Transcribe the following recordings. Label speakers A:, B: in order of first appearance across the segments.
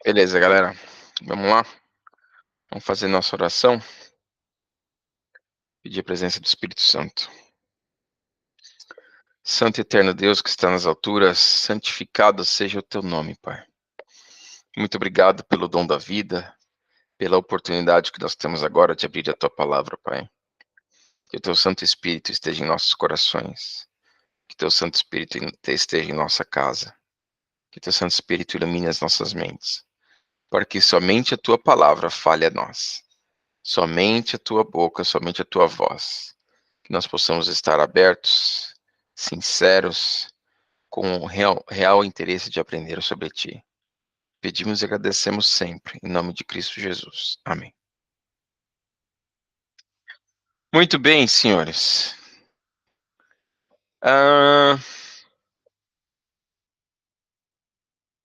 A: Beleza, galera. Vamos lá. Vamos fazer nossa oração. Pedir a presença do Espírito Santo. Santo e eterno Deus que está nas alturas, santificado seja o teu nome, Pai. Muito obrigado pelo dom da vida, pela oportunidade que nós temos agora de abrir a tua palavra, Pai. Que o teu Santo Espírito esteja em nossos corações. Que o teu Santo Espírito esteja em nossa casa. Que o teu Santo Espírito ilumine as nossas mentes. Para que somente a tua palavra fale a nós. Somente a tua boca, somente a tua voz. Que nós possamos estar abertos, sinceros, com o real interesse de aprender sobre ti. Pedimos e agradecemos sempre, em nome de Cristo Jesus. Amém. Muito bem, senhores.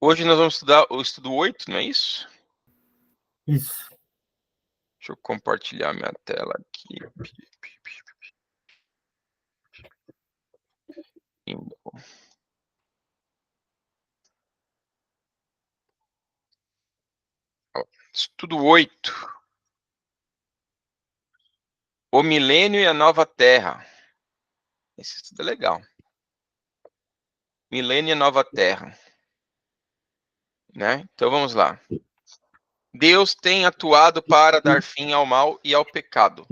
A: Hoje nós vamos estudar o estudo 8, não é isso?
B: Isso.
A: Deixa eu compartilhar minha tela aqui. Estudo 8. O milênio e a nova terra. Esse estudo é legal. Milênio e a nova terra. Né? Então vamos lá. Deus tem atuado para dar fim ao mal e ao pecado.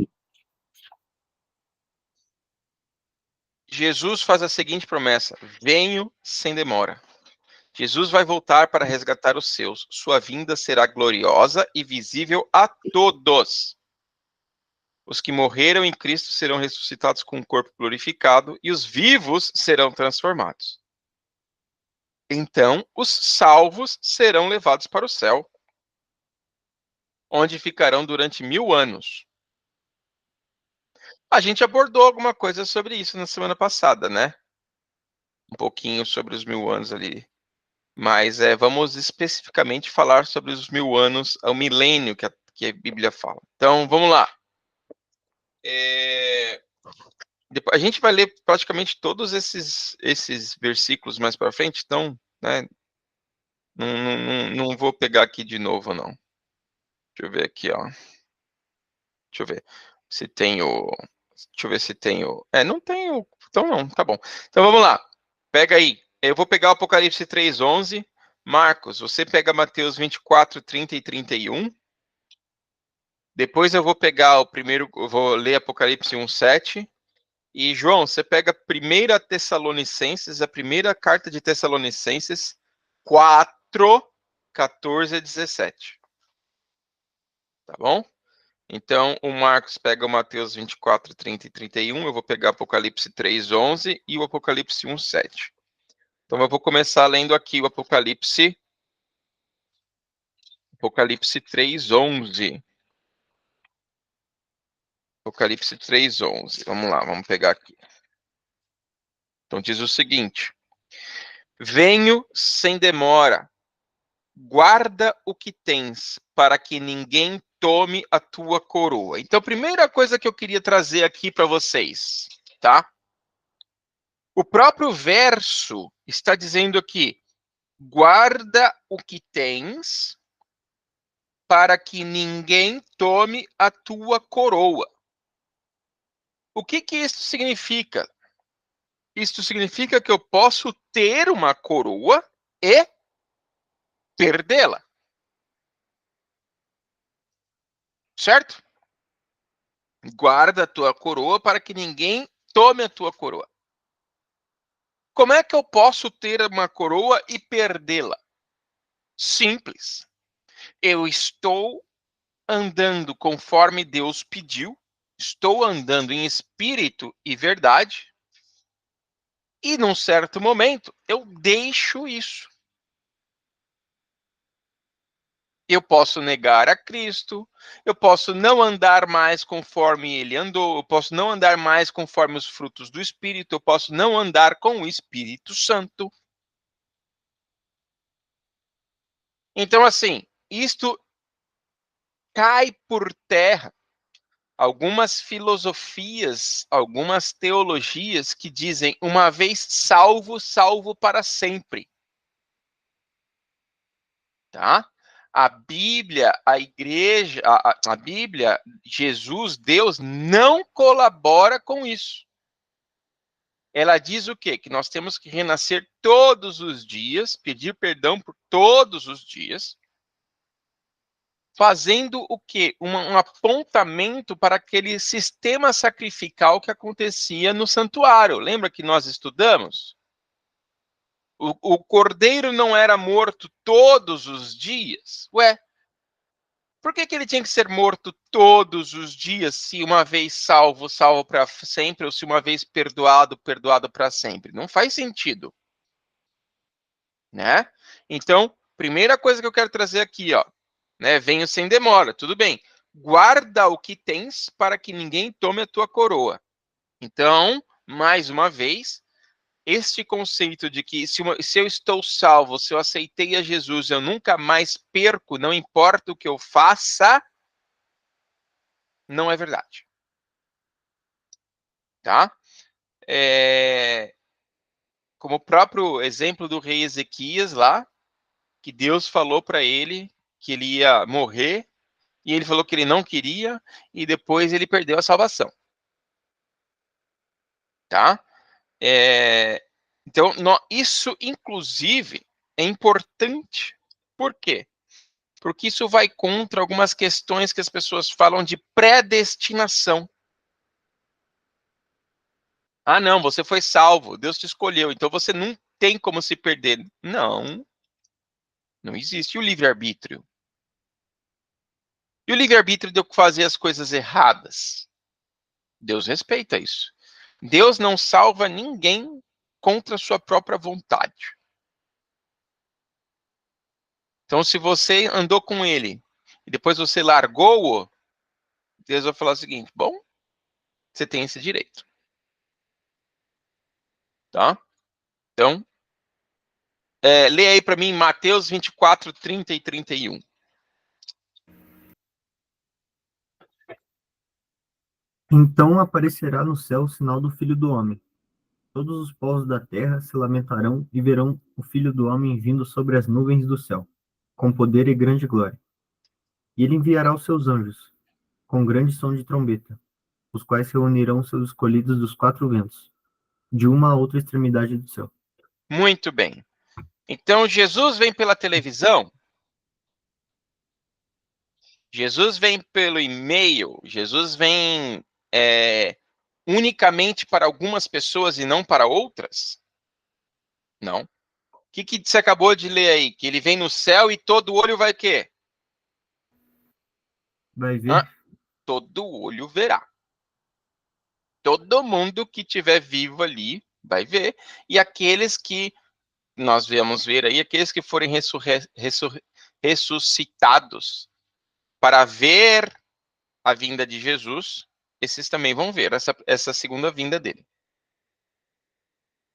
A: Jesus faz a seguinte promessa: venho sem demora. Jesus vai voltar para resgatar os seus. Sua vinda será gloriosa e visível a todos. Os que morreram em Cristo serão ressuscitados com um corpo glorificado e os vivos serão transformados. Então, os salvos serão levados para o céu, onde ficarão durante 1000 anos. A gente abordou alguma coisa sobre isso na semana passada, né? Um pouquinho sobre os 1000 anos ali. Mas vamos especificamente falar sobre os 1000 anos, o milênio que a Bíblia fala. Então, vamos lá. A gente vai ler praticamente todos esses versículos mais para frente, então, né, não vou pegar aqui de novo, não. Deixa eu ver aqui, ó. Deixa eu ver se tem o... Deixa eu ver se tem o... não tem o... Então não, tá bom. Então vamos lá. Pega aí. Eu vou pegar o Apocalipse 3:11. Marcos, você pega Mateus 24, 30 e 31. Depois eu vou pegar eu vou ler Apocalipse 1:7. E João, você pega 1 Tessalonicenses, a primeira carta de Tessalonicenses, 4, 14 a 17. Tá bom? Então, o Marcos pega o Mateus 24, 30 e 31, eu vou pegar Apocalipse 3:11 e o Apocalipse 1:7. Então, eu vou começar lendo aqui o Apocalipse 3:11. Apocalipse 3:11. Vamos lá, vamos pegar aqui. Então, diz o seguinte: venho sem demora, guarda o que tens, para que ninguém tome a tua coroa. Então, a primeira coisa que eu queria trazer aqui para vocês, tá? O próprio verso está dizendo aqui: guarda o que tens, para que ninguém tome a tua coroa. O que isso significa? Isso significa que eu posso ter uma coroa e perdê-la. Certo? Guarda a tua coroa para que ninguém tome a tua coroa. Como é que eu posso ter uma coroa e perdê-la? Simples. Eu estou andando conforme Deus pediu, estou andando em espírito e verdade, e num certo momento eu deixo isso. Eu posso negar a Cristo, eu posso não andar mais conforme ele andou, eu posso não andar mais conforme os frutos do Espírito, eu posso não andar com o Espírito Santo. Então, assim, isto cai por terra algumas filosofias, algumas teologias que dizem uma vez salvo, salvo para sempre. Tá? A Bíblia, a igreja, a Bíblia, Jesus, Deus, não colabora com isso. Ela diz o quê? Que nós temos que renascer todos os dias, pedir perdão por todos os dias, fazendo o quê? Um apontamento para aquele sistema sacrificial que acontecia no santuário. Lembra que nós estudamos? O cordeiro não era morto todos os dias? Ué, por que ele tinha que ser morto todos os dias, se uma vez salvo, salvo para sempre, ou se uma vez perdoado, perdoado para sempre? Não faz sentido, né? Então, primeira coisa que eu quero trazer aqui, ó, né? Venho sem demora, tudo bem. Guarda o que tens para que ninguém tome a tua coroa. Então, mais uma vez, este conceito de que se eu estou salvo, se eu aceitei a Jesus, eu nunca mais perco, não importa o que eu faça, não é verdade. Tá? Como o próprio exemplo do rei Ezequias lá, que Deus falou para ele que ele ia morrer, e ele falou que ele não queria, e depois ele perdeu a salvação. Tá? Então, isso, inclusive, é importante. Por quê? Porque isso vai contra algumas questões que as pessoas falam de predestinação. Ah, não, você foi salvo, Deus te escolheu, então você não tem como se perder. Não, não existe o livre-arbítrio. E o livre-arbítrio de eu fazer as coisas erradas? Deus respeita isso. Deus não salva ninguém contra a sua própria vontade. Então, se você andou com ele e depois você largou-o, Deus vai falar o seguinte: bom, você tem esse direito. Tá? Então, lê aí para mim Mateus 24, 30 e 31.
B: Então aparecerá no céu o sinal do Filho do Homem. Todos os povos da terra se lamentarão e verão o Filho do Homem vindo sobre as nuvens do céu, com poder e grande glória. E ele enviará os seus anjos, com grande som de trombeta, os quais reunirão seus escolhidos dos quatro ventos, de uma a outra extremidade do céu.
A: Muito bem. Então, Jesus vem pela televisão, Jesus vem pelo e-mail, Jesus vem unicamente para algumas pessoas e não para outras? Não. O que você acabou de ler aí? Que ele vem no céu e todo olho vai o quê?
B: Vai ver?
A: Todo olho verá. Todo mundo que estiver vivo ali vai ver. E aqueles que nós vamos ver aí, aqueles que forem ressuscitados para ver a vinda de Jesus, esses também vão ver essa segunda vinda dele.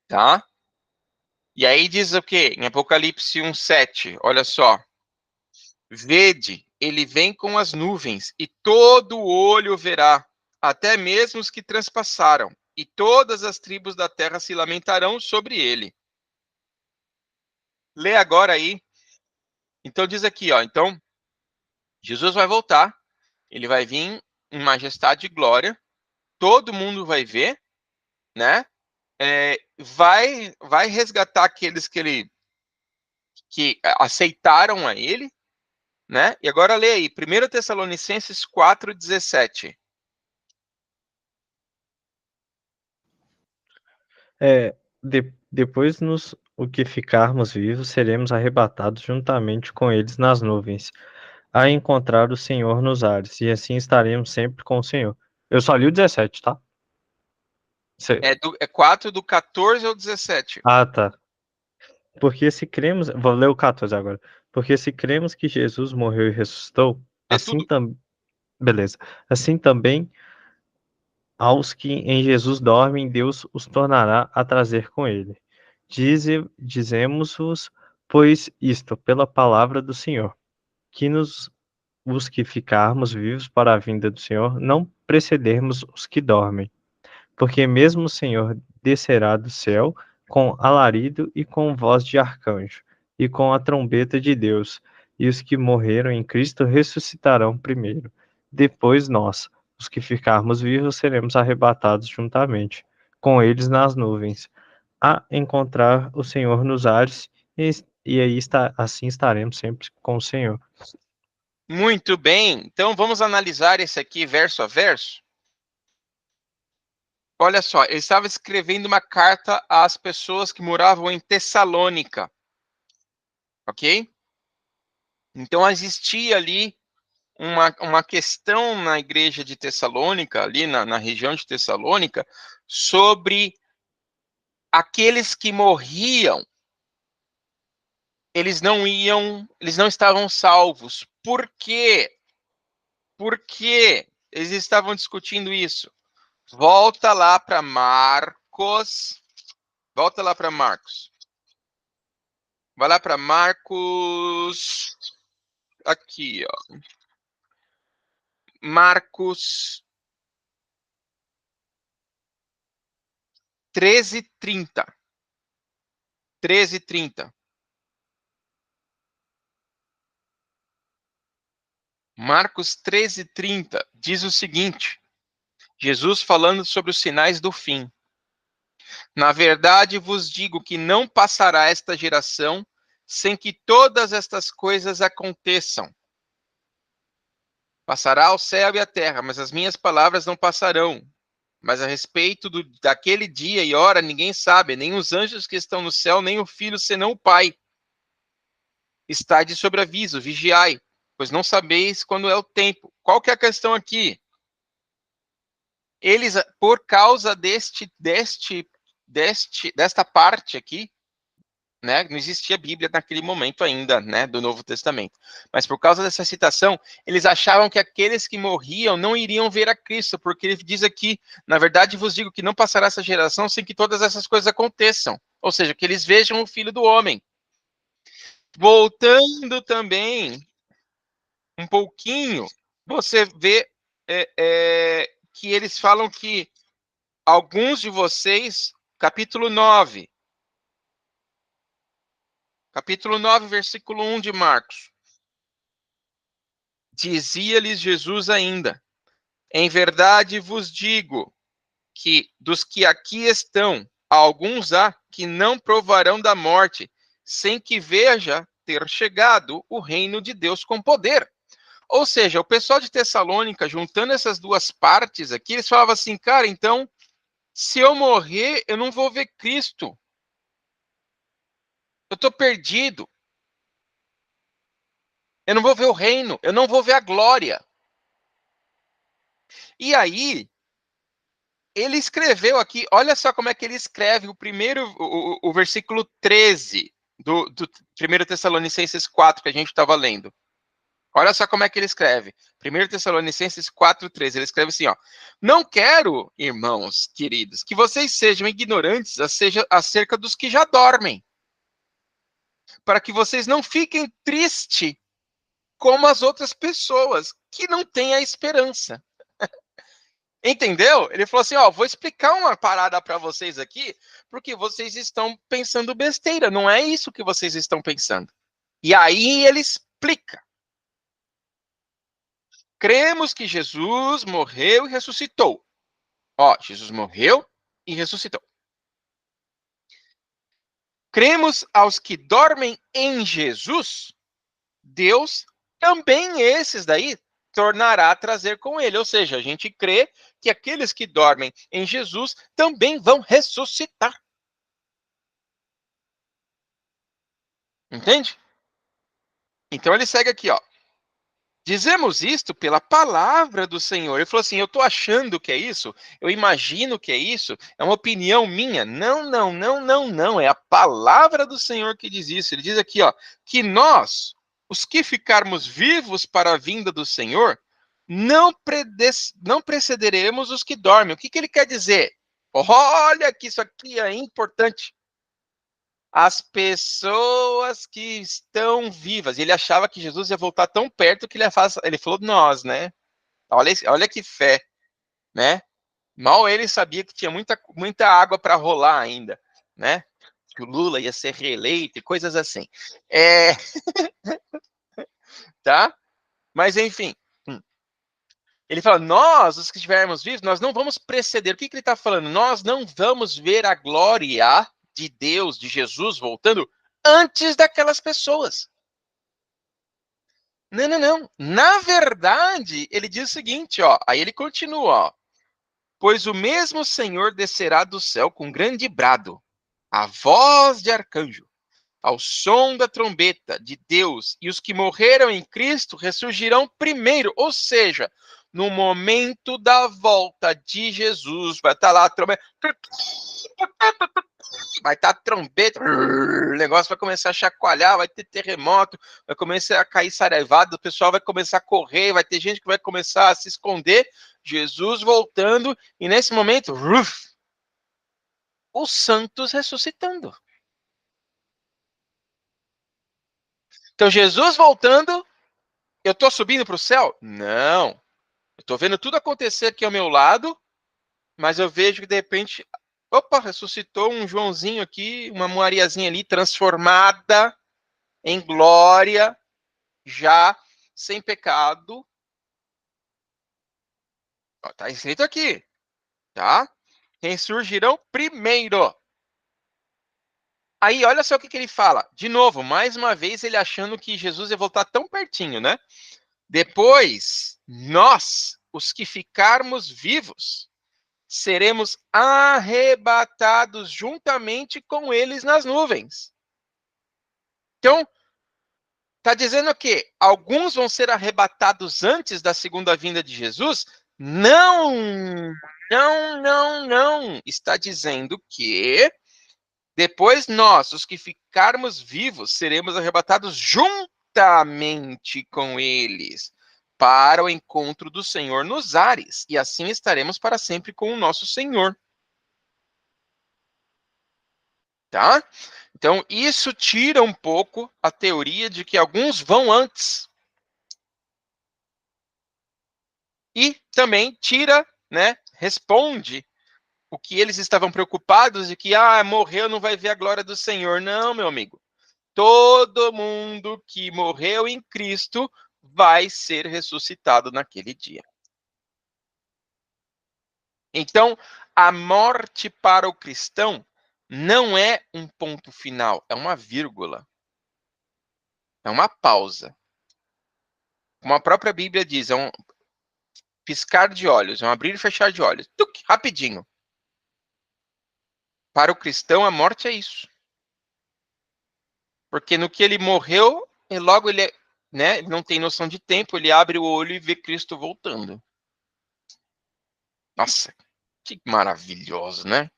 A: Tá? E aí diz o quê? Em Apocalipse 1:7, olha só. Vede, ele vem com as nuvens, e todo olho verá, até mesmo os que transpassaram, e todas as tribos da terra se lamentarão sobre ele. Lê agora aí. Então diz aqui, ó. Então, Jesus vai voltar, ele vai vir em majestade e glória, todo mundo vai ver, né? Vai resgatar aqueles que aceitaram a ele, né? E agora lê aí, 1 Tessalonicenses 4:17.
C: Depois o que ficarmos vivos, seremos arrebatados juntamente com eles nas nuvens, a encontrar o Senhor nos ares, e assim estaremos sempre com o Senhor. Eu só li o 17, tá?
A: É 4 do 14 ao 17.
C: Ah, tá. Porque se cremos, vou ler o 14 agora. Porque se cremos que Jesus morreu e ressuscitou,
A: É
C: assim
A: tudo.
C: também, beleza. Assim também aos que em Jesus dormem, Deus os tornará a trazer com ele. Dizemos-vos, pois, isto, pela palavra do Senhor, que os que ficarmos vivos para a vinda do Senhor, não precedermos os que dormem. Porque mesmo o Senhor descerá do céu com alarido e com voz de arcanjo, e com a trombeta de Deus, e os que morreram em Cristo ressuscitarão primeiro. Depois nós, os que ficarmos vivos, seremos arrebatados juntamente com eles nas nuvens, a encontrar o Senhor nos ares, e aí assim estaremos sempre com o Senhor.
A: Muito bem, então vamos analisar esse aqui verso a verso. Olha só, ele estava escrevendo uma carta às pessoas que moravam em Tessalônica, ok? Então existia ali uma questão na igreja de Tessalônica, ali na região de Tessalônica, sobre aqueles que morriam, eles não estavam salvos. Por quê? Por quê? Eles estavam discutindo isso. Volta lá para Marcos. Volta lá para Marcos. Vai lá para Marcos. Aqui, ó. Marcos 13:30. 13:30. Marcos 13:30 diz o seguinte: Jesus falando sobre os sinais do fim. Na verdade vos digo que não passará esta geração sem que todas estas coisas aconteçam. Passará o céu e a terra, mas as minhas palavras não passarão. Mas a respeito daquele dia e hora ninguém sabe, nem os anjos que estão no céu, nem o Filho, senão o Pai. Está de sobreaviso, vigiai, pois não sabeis quando é o tempo. Qual que é a questão aqui? Eles, por causa desta parte aqui, né, não existia Bíblia naquele momento ainda, né, do Novo Testamento. Mas por causa dessa citação, eles achavam que aqueles que morriam não iriam ver a Cristo, porque ele diz aqui, na verdade vos digo que não passará essa geração sem que todas essas coisas aconteçam. Ou seja, que eles vejam o Filho do Homem. Voltando também um pouquinho, você vê que eles falam que alguns de vocês, capítulo 9, versículo 1 de Marcos, dizia-lhes Jesus ainda: em verdade vos digo que dos que aqui estão, alguns há que não provarão da morte, sem que veja ter chegado o reino de Deus com poder. Ou seja, o pessoal de Tessalônica, juntando essas duas partes aqui, eles falavam assim, cara, então, se eu morrer, eu não vou ver Cristo. Eu estou perdido. Eu não vou ver o reino, eu não vou ver a glória. E aí, ele escreveu aqui, olha só como é que ele escreve o versículo 13 do 1 Tessalonicenses 4, que a gente estava lendo. Olha só como é que ele escreve. 1 Tessalonicenses 4:13. Ele escreve assim, ó: não quero, irmãos queridos, que vocês sejam ignorantes acerca dos que já dormem, para que vocês não fiquem tristes como as outras pessoas que não têm a esperança. Entendeu? Ele falou assim, ó, vou explicar uma parada para vocês aqui, porque vocês estão pensando besteira, não é isso que vocês estão pensando. E aí ele explica. Cremos que Jesus morreu e ressuscitou. Ó, Jesus morreu e ressuscitou. Cremos aos que dormem em Jesus, Deus também esses daí tornará a trazer com ele. Ou seja, a gente crê que aqueles que dormem em Jesus também vão ressuscitar. Entende? Então ele segue aqui, ó. Dizemos isto pela palavra do Senhor. Ele falou assim, eu estou achando que é isso, eu imagino que é isso, é uma opinião minha. Não, não, não, não, não, é a palavra do Senhor que diz isso. Ele diz aqui, ó, que nós, os que ficarmos vivos para a vinda do Senhor, não precederemos os que dormem. O que ele quer dizer? Olha que isso aqui é importante. As pessoas que estão vivas. Ele achava que Jesus ia voltar tão perto que ele falou nós, né? Olha que fé, né? Mal ele sabia que tinha muita água para rolar ainda, né? Que o Lula ia ser reeleito e coisas assim. Tá? Mas, enfim. Ele fala, nós, os que estivermos vivos, nós não vamos preceder. O que ele está falando? Nós não vamos ver a glória de Deus, de Jesus, voltando antes daquelas pessoas. Não, não, não. Na verdade, ele diz o seguinte, ó. Aí ele continua, ó. Pois o mesmo Senhor descerá do céu com grande brado, a voz de arcanjo, ao som da trombeta de Deus, e os que morreram em Cristo ressurgirão primeiro, ou seja, no momento da volta de Jesus, vai estar lá a trombeta, vai estar a trombeta, o negócio vai começar a chacoalhar, vai ter terremoto, vai começar a cair saraivado, o pessoal vai começar a correr, vai ter gente que vai começar a se esconder, Jesus voltando, e nesse momento, os santos ressuscitando. Então, Jesus voltando, eu estou subindo para o céu? Não. Eu estou vendo tudo acontecer aqui ao meu lado, mas eu vejo que de repente, opa, ressuscitou um Joãozinho aqui, uma Mariazinha ali, transformada em glória, já sem pecado. Está escrito aqui, tá? Ressurgirão primeiro. Aí, olha só o que ele fala. De novo, mais uma vez, ele achando que Jesus ia voltar tão pertinho, né? Depois, nós, os que ficarmos vivos, seremos arrebatados juntamente com eles nas nuvens. Então, está dizendo que alguns vão ser arrebatados antes da segunda vinda de Jesus? Não, não, não, não. Está dizendo que depois nós, os que ficarmos vivos, seremos arrebatados juntamente com eles para o encontro do Senhor nos ares, e assim estaremos para sempre com o nosso Senhor. Tá? Então, isso tira um pouco a teoria de que alguns vão antes. E também tira, né, responde o que eles estavam preocupados de que, morreu, não vai ver a glória do Senhor. Não, meu amigo. Todo mundo que morreu em Cristo vai ser ressuscitado naquele dia. Então, a morte para o cristão não é um ponto final, é uma vírgula. É uma pausa. Como a própria Bíblia diz, é um piscar de olhos, é um abrir e fechar de olhos. Tuc, rapidinho. Para o cristão, a morte é isso. Porque no que ele morreu, e logo ele, né, ele não tem noção de tempo, ele abre o olho e vê Cristo voltando. Nossa, que maravilhoso, né?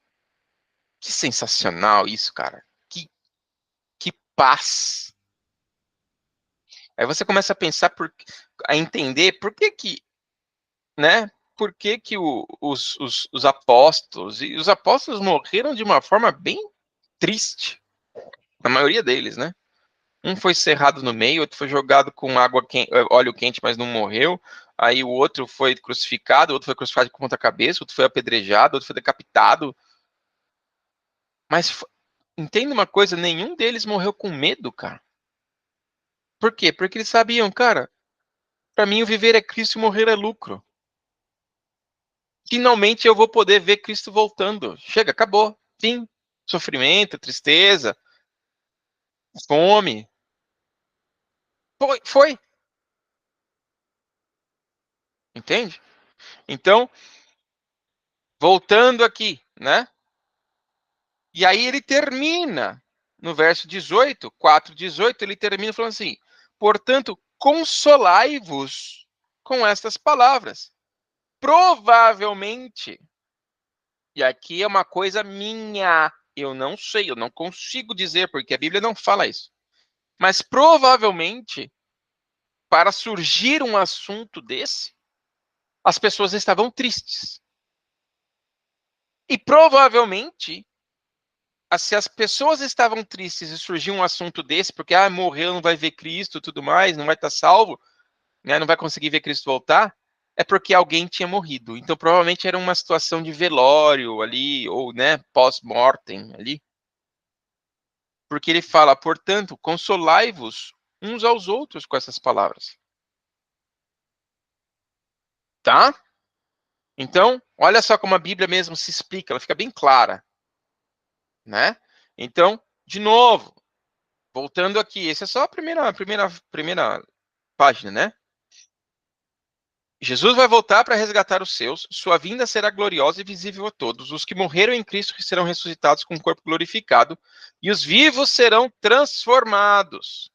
A: Que sensacional isso, cara. Que paz. Aí você começa a pensar, a entender por que, né? Por que os apóstolos, e os apóstolos morreram de uma forma bem triste. A maioria deles, né? Um foi cerrado no meio, outro foi jogado com óleo quente, mas não morreu. Aí o outro foi crucificado, outro foi crucificado com ponta cabeça, outro foi apedrejado, outro foi decapitado. Mas entenda uma coisa, nenhum deles morreu com medo, cara. Por quê? Porque eles sabiam, cara, para mim o viver é Cristo e morrer é lucro. Finalmente eu vou poder ver Cristo voltando. Chega, acabou. Fim. Sofrimento, tristeza, fome. Foi. Entende? Então, voltando aqui, né? E aí ele termina, no verso 18, 4:18, ele termina falando assim: portanto, consolai-vos com estas palavras. Provavelmente, e aqui é uma coisa minha, eu não sei, eu não consigo dizer, porque a Bíblia não fala isso. Mas provavelmente, para surgir um assunto desse, as pessoas estavam tristes. E provavelmente, se as pessoas estavam tristes e surgiu um assunto desse, porque morreu, não vai ver Cristo, tudo mais, não vai estar salvo, né, não vai conseguir ver Cristo voltar, é porque alguém tinha morrido. Então, provavelmente era uma situação de velório ali, ou, né, pós-mortem ali. Porque ele fala, portanto, consolai-vos uns aos outros com essas palavras. Tá? Então, olha só como a Bíblia mesmo se explica, ela fica bem clara, né? Então, de novo, voltando aqui, essa é só a primeira página, né? Jesus vai voltar para resgatar os seus, sua vinda será gloriosa e visível a todos. Os que morreram em Cristo serão ressuscitados com o corpo glorificado, e os vivos serão transformados.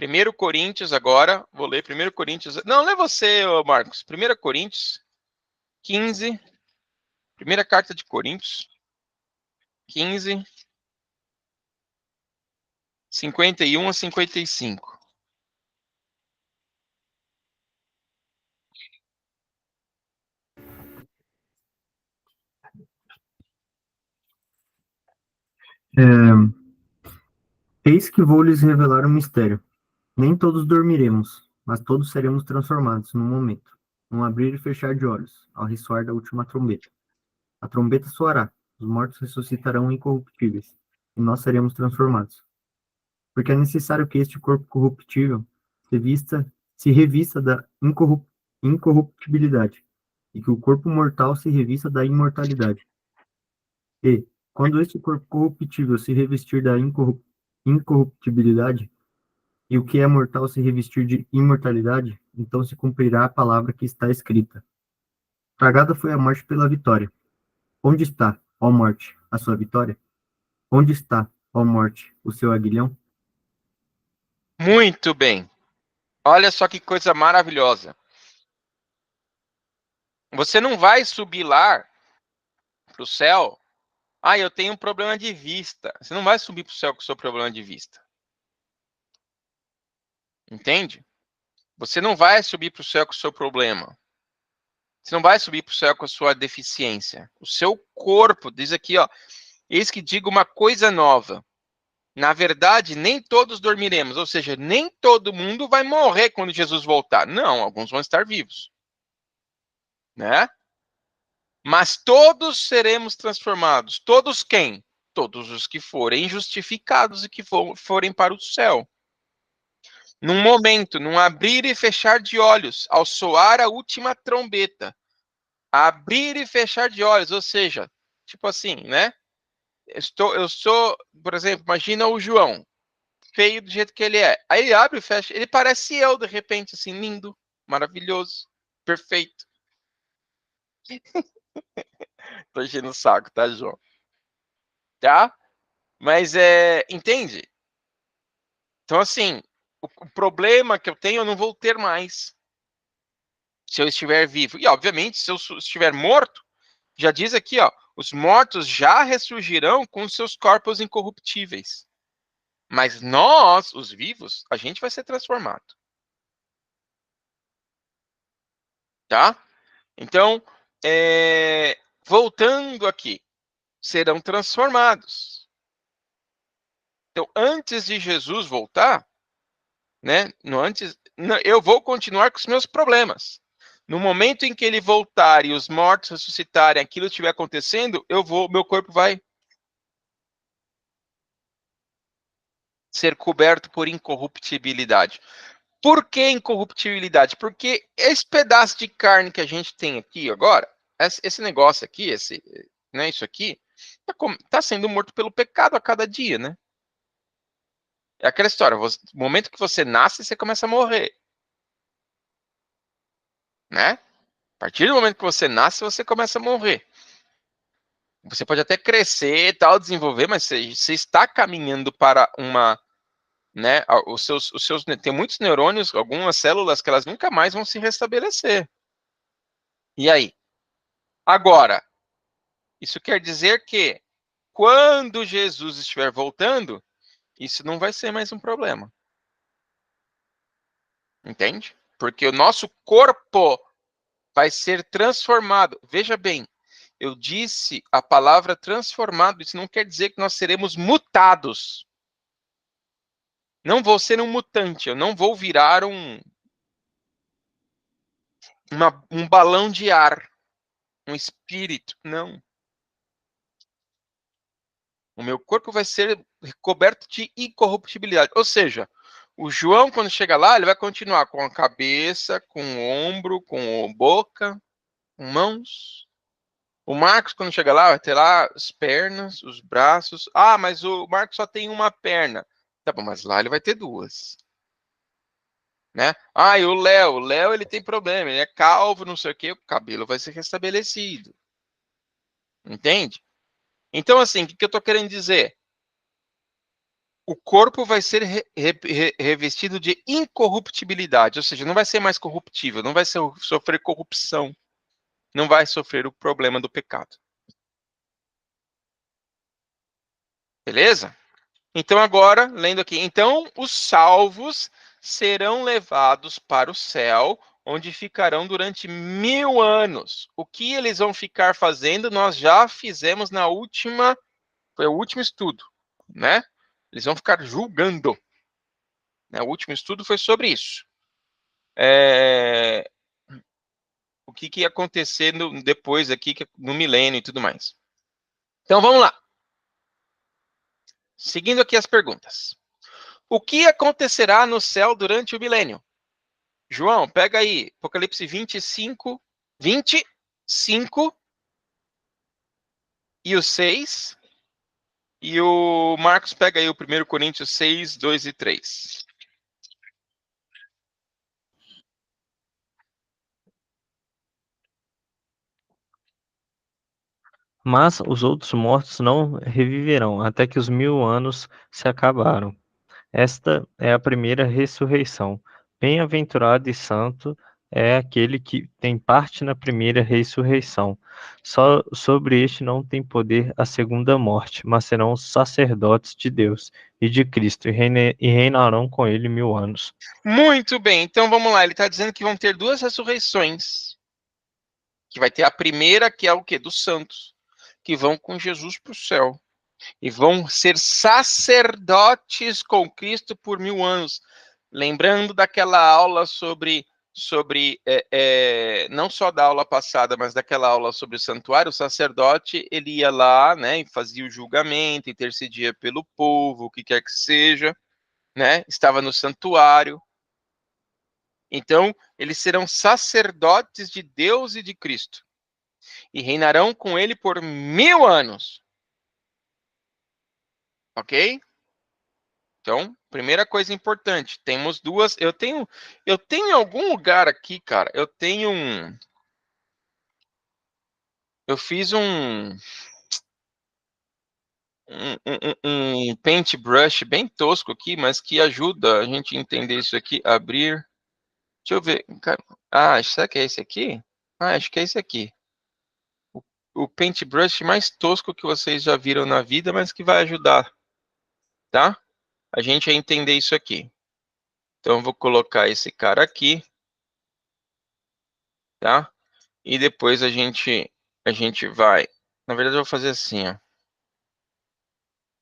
A: 1 Coríntios agora, vou ler 1 Coríntios. Não, lê você, Marcos. 1 Coríntios 15, primeira carta de Coríntios, 15, 51 a 55.
B: Eis que vou lhes revelar um mistério. Nem todos dormiremos, mas todos seremos transformados num momento, num abrir e fechar de olhos, ao ressoar da última trombeta. A trombeta soará, os mortos ressuscitarão incorruptíveis, e nós seremos transformados. Porque é necessário que este corpo corruptível se revista da incorruptibilidade, e que o corpo mortal se revista da imortalidade. E, quando este corpo corruptível se revestir da incorruptibilidade, e o que é mortal se revestir de imortalidade, então se cumprirá a palavra que está escrita. Tragada foi a morte pela vitória. Onde está, ó morte, a sua vitória? Onde está, ó morte, o seu aguilhão?
A: Muito bem. Olha só que coisa maravilhosa. Você não vai subir lá para o céu. Ah, eu tenho um problema de vista. Você não vai subir para o céu com o seu problema de vista. Entende? Você não vai subir para o céu com o seu problema. Você não vai subir para o céu com a sua deficiência. O seu corpo, diz aqui, ó, eis que digo uma coisa nova. Na verdade, nem todos dormiremos, ou seja, nem todo mundo vai morrer quando Jesus voltar. Não, alguns vão estar vivos. Né? Mas todos seremos transformados. Todos quem? Todos os que forem justificados e que forem para o céu. Num momento, num abrir e fechar de olhos, ao soar a última trombeta. Abrir e fechar de olhos, ou seja, tipo assim, né? Eu sou, por exemplo, imagina o João, feio do jeito que ele é. Aí ele abre e fecha, ele parece eu, de repente, assim, lindo, maravilhoso, perfeito. Tô enchendo o saco, tá, João? Tá? Mas entende? Então, assim, o problema que eu tenho, eu não vou ter mais se eu estiver vivo. E, obviamente, se eu estiver morto, já diz aqui, ó, os mortos já ressurgirão com seus corpos incorruptíveis. Mas nós, os vivos, a gente vai ser transformado. Tá? Então, voltando aqui, serão transformados. Então, antes de Jesus voltar, né? Eu vou continuar com os meus problemas. No momento em que ele voltar e os mortos ressuscitarem, aquilo estiver acontecendo, meu corpo vai ser coberto por incorruptibilidade. Por que incorruptibilidade? Porque esse pedaço de carne que a gente tem aqui agora, esse negócio aqui, né, isso aqui, tá sendo morto pelo pecado a cada dia, né? É aquela história, no momento que você nasce, você começa a morrer. Né? A partir do momento que você nasce, você começa a morrer. Você pode até crescer, tal, desenvolver, mas você está caminhando para uma, né? Tem muitos neurônios, algumas células que elas nunca mais vão se restabelecer. E aí? Agora, isso quer dizer que quando Jesus estiver voltando, isso não vai ser mais um problema. Entende? Porque o nosso corpo vai ser transformado. Veja bem, eu disse a palavra transformado, isso não quer dizer que nós seremos mutados. Não vou ser um mutante, eu não vou virar um balão de ar, um espírito, não. O meu corpo vai ser coberto de incorruptibilidade. Ou seja, o João, quando chega lá, ele vai continuar com a cabeça, com o ombro, com a boca, com mãos. O Marcos, quando chega lá, vai ter lá as pernas, os braços. Ah, mas o Marcos só tem uma perna. Tá bom, mas lá ele vai ter duas. Né? Ah, e o Léo, ele tem problema, ele é calvo, não sei o quê, o cabelo vai ser restabelecido. Entende? Então, assim, o que eu tô querendo dizer? O corpo vai ser revestido de incorruptibilidade, ou seja, não vai ser mais corruptível, não vai sofrer corrupção, não vai sofrer o problema do pecado. Beleza? Então, agora, lendo aqui. Então, os salvos serão levados para o céu, onde ficarão durante 1000 anos. O que eles vão ficar fazendo, nós já fizemos na última. Foi o último estudo, né? Eles vão ficar julgando. Né? O último estudo foi sobre isso. O que ia acontecer depois aqui, no milênio e tudo mais. Então, vamos lá. Seguindo aqui as perguntas. O que acontecerá no céu durante o milênio? João, pega aí, Apocalipse 25 e o 6. E o Marcos pega aí o 1 Coríntios 6, 2 e 3.
C: Mas os outros mortos não reviverão, até que os 1000 anos se acabaram. Esta é a primeira ressurreição. Bem-aventurado e santo é aquele que tem parte na primeira ressurreição. Só sobre este não tem poder a segunda morte, mas serão os sacerdotes de Deus e de Cristo, e reinarão com ele 1000 anos.
A: Muito bem, então vamos lá. Ele está dizendo que vão ter duas ressurreições. Que vai ter a primeira, que é o quê? Dos santos, que vão com Jesus para o céu. E vão ser sacerdotes com Cristo por 1000 anos. Lembrando daquela aula sobre não só da aula passada, mas daquela aula sobre o santuário, o sacerdote, ele ia lá, né, e fazia o julgamento, intercedia pelo povo, o que quer que seja, né, estava no santuário. Então, eles serão sacerdotes de Deus e de Cristo, e reinarão com ele por 1000 anos. Ok? Então, primeira coisa importante, temos duas. Eu tenho em algum lugar aqui, cara. Eu fiz um paintbrush bem tosco aqui, mas que ajuda a gente a entender isso aqui. Abrir. Deixa eu ver. Ah, será que é esse aqui? Ah, acho que é esse aqui. O paintbrush mais tosco que vocês já viram na vida, mas que vai ajudar, tá? A gente a entender isso aqui. Então, eu vou colocar esse cara aqui, tá? E depois a gente vai. Na verdade, eu vou fazer assim, ó.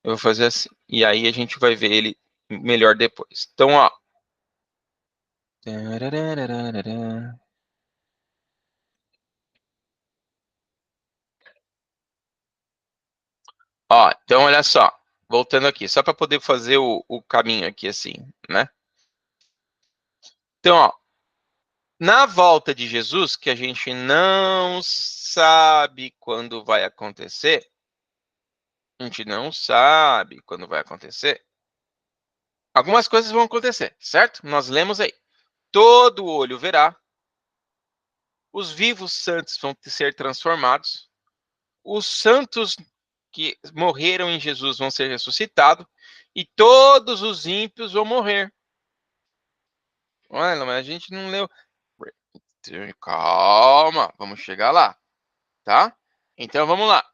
A: Eu vou fazer assim. E aí a gente vai ver ele melhor depois. Então, ó. Ó, então olha só. Voltando aqui, só para poder fazer o caminho aqui assim, né? Então, ó. Na volta de Jesus, que a gente não sabe quando vai acontecer, a gente não sabe quando vai acontecer, algumas coisas vão acontecer, certo? Nós lemos aí. Todo olho verá, os vivos santos vão ser transformados, os santos que morreram em Jesus vão ser ressuscitados, e todos os ímpios vão morrer. Olha, mas a gente não leu. Calma, vamos chegar lá, tá? Então vamos lá.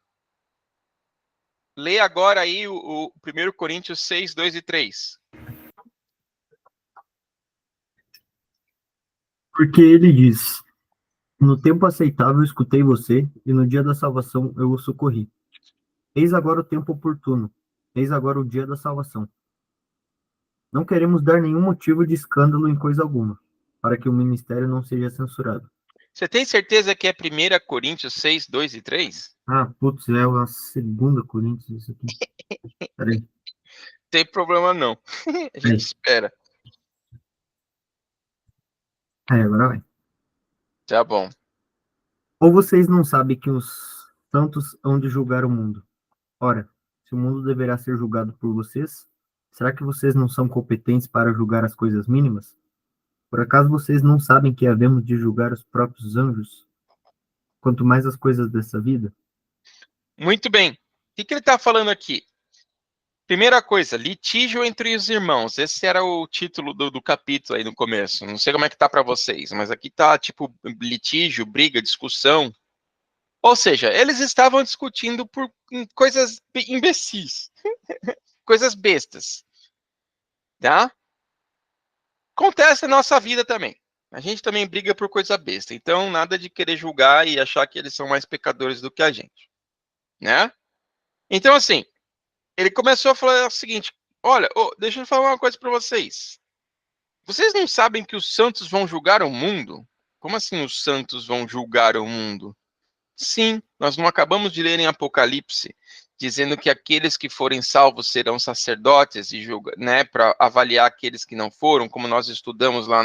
A: Lê agora aí o 1 Coríntios 6, 2 e 3.
B: Porque ele diz: No tempo aceitável escutei você, e no dia da salvação eu o socorri. Eis agora o tempo oportuno, eis agora o dia da salvação. Não queremos dar nenhum motivo de escândalo em coisa alguma, para que o ministério não seja censurado.
A: Você tem certeza que é 1 Coríntios 6, 2 e 3?
B: Ah, putz, é a segunda Coríntios isso aqui. Peraí.
A: tem problema não. A gente espera.
B: Agora vai.
A: Tá bom.
B: Ou vocês não sabem que os santos hão de julgar o mundo? Ora, se o mundo deverá ser julgado por vocês, será que vocês não são competentes para julgar as coisas mínimas? Por acaso vocês não sabem que havemos de julgar os próprios anjos, quanto mais as coisas dessa vida?
A: Muito bem. O que ele está falando aqui? Primeira coisa, litígio entre os irmãos. Esse era o título do capítulo aí no começo. Não sei como é que tá para vocês, mas aqui tá tipo litígio, briga, discussão. Ou seja, eles estavam discutindo por coisas imbecis, coisas bestas, tá? Acontece na nossa vida também. A gente também briga por coisa besta. Então, nada de querer julgar e achar que eles são mais pecadores do que a gente, né? Então, assim, ele começou a falar o seguinte: olha, deixa eu falar uma coisa para vocês. Vocês não sabem que os santos vão julgar o mundo? Como assim os santos vão julgar o mundo? Sim, nós não acabamos de ler em Apocalipse, dizendo que aqueles que forem salvos serão sacerdotes e né, para avaliar aqueles que não foram, como nós estudamos lá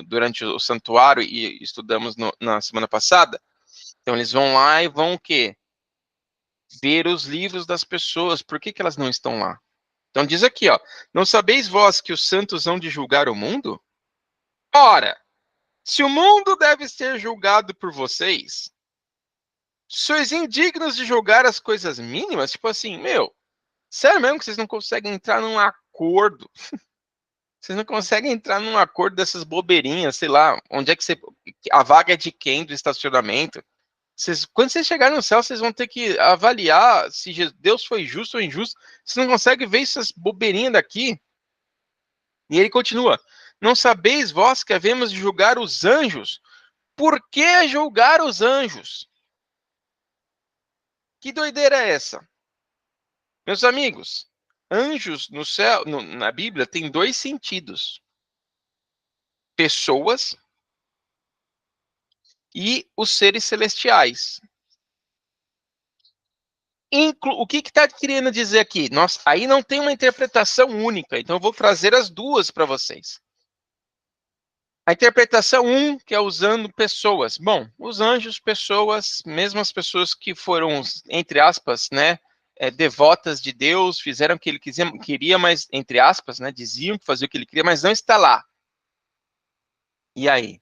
A: durante o santuário e estudamos na semana passada. Então eles vão lá e vão o quê? Ver os livros das pessoas. Por que elas não estão lá? Então diz aqui, ó, não sabeis vós que os santos hão de julgar o mundo? Ora, se o mundo deve ser julgado por vocês, sois indignos de julgar as coisas mínimas? Tipo assim, meu, sério mesmo que vocês não conseguem entrar num acordo? Vocês não conseguem entrar num acordo dessas bobeirinhas, sei lá, onde é que você... A vaga é de quem do estacionamento? Quando vocês chegarem no céu, vocês vão ter que avaliar se Deus foi justo ou injusto. Vocês não conseguem ver essas bobeirinhas daqui? E ele continua, não sabeis vós que havemos de julgar os anjos? Por que julgar os anjos? Que doideira é essa? Meus amigos, anjos no céu, na Bíblia, tem dois sentidos: pessoas e os seres celestiais. O que está querendo dizer aqui? Aí não tem uma interpretação única, então eu vou trazer as duas para vocês. A interpretação 1, que é usando pessoas. Bom, os anjos, pessoas, mesmo as pessoas que foram, entre aspas, né, devotas de Deus, fizeram o que ele queria, mas, entre aspas, né, diziam que faziam o que ele queria, mas não está lá. E aí?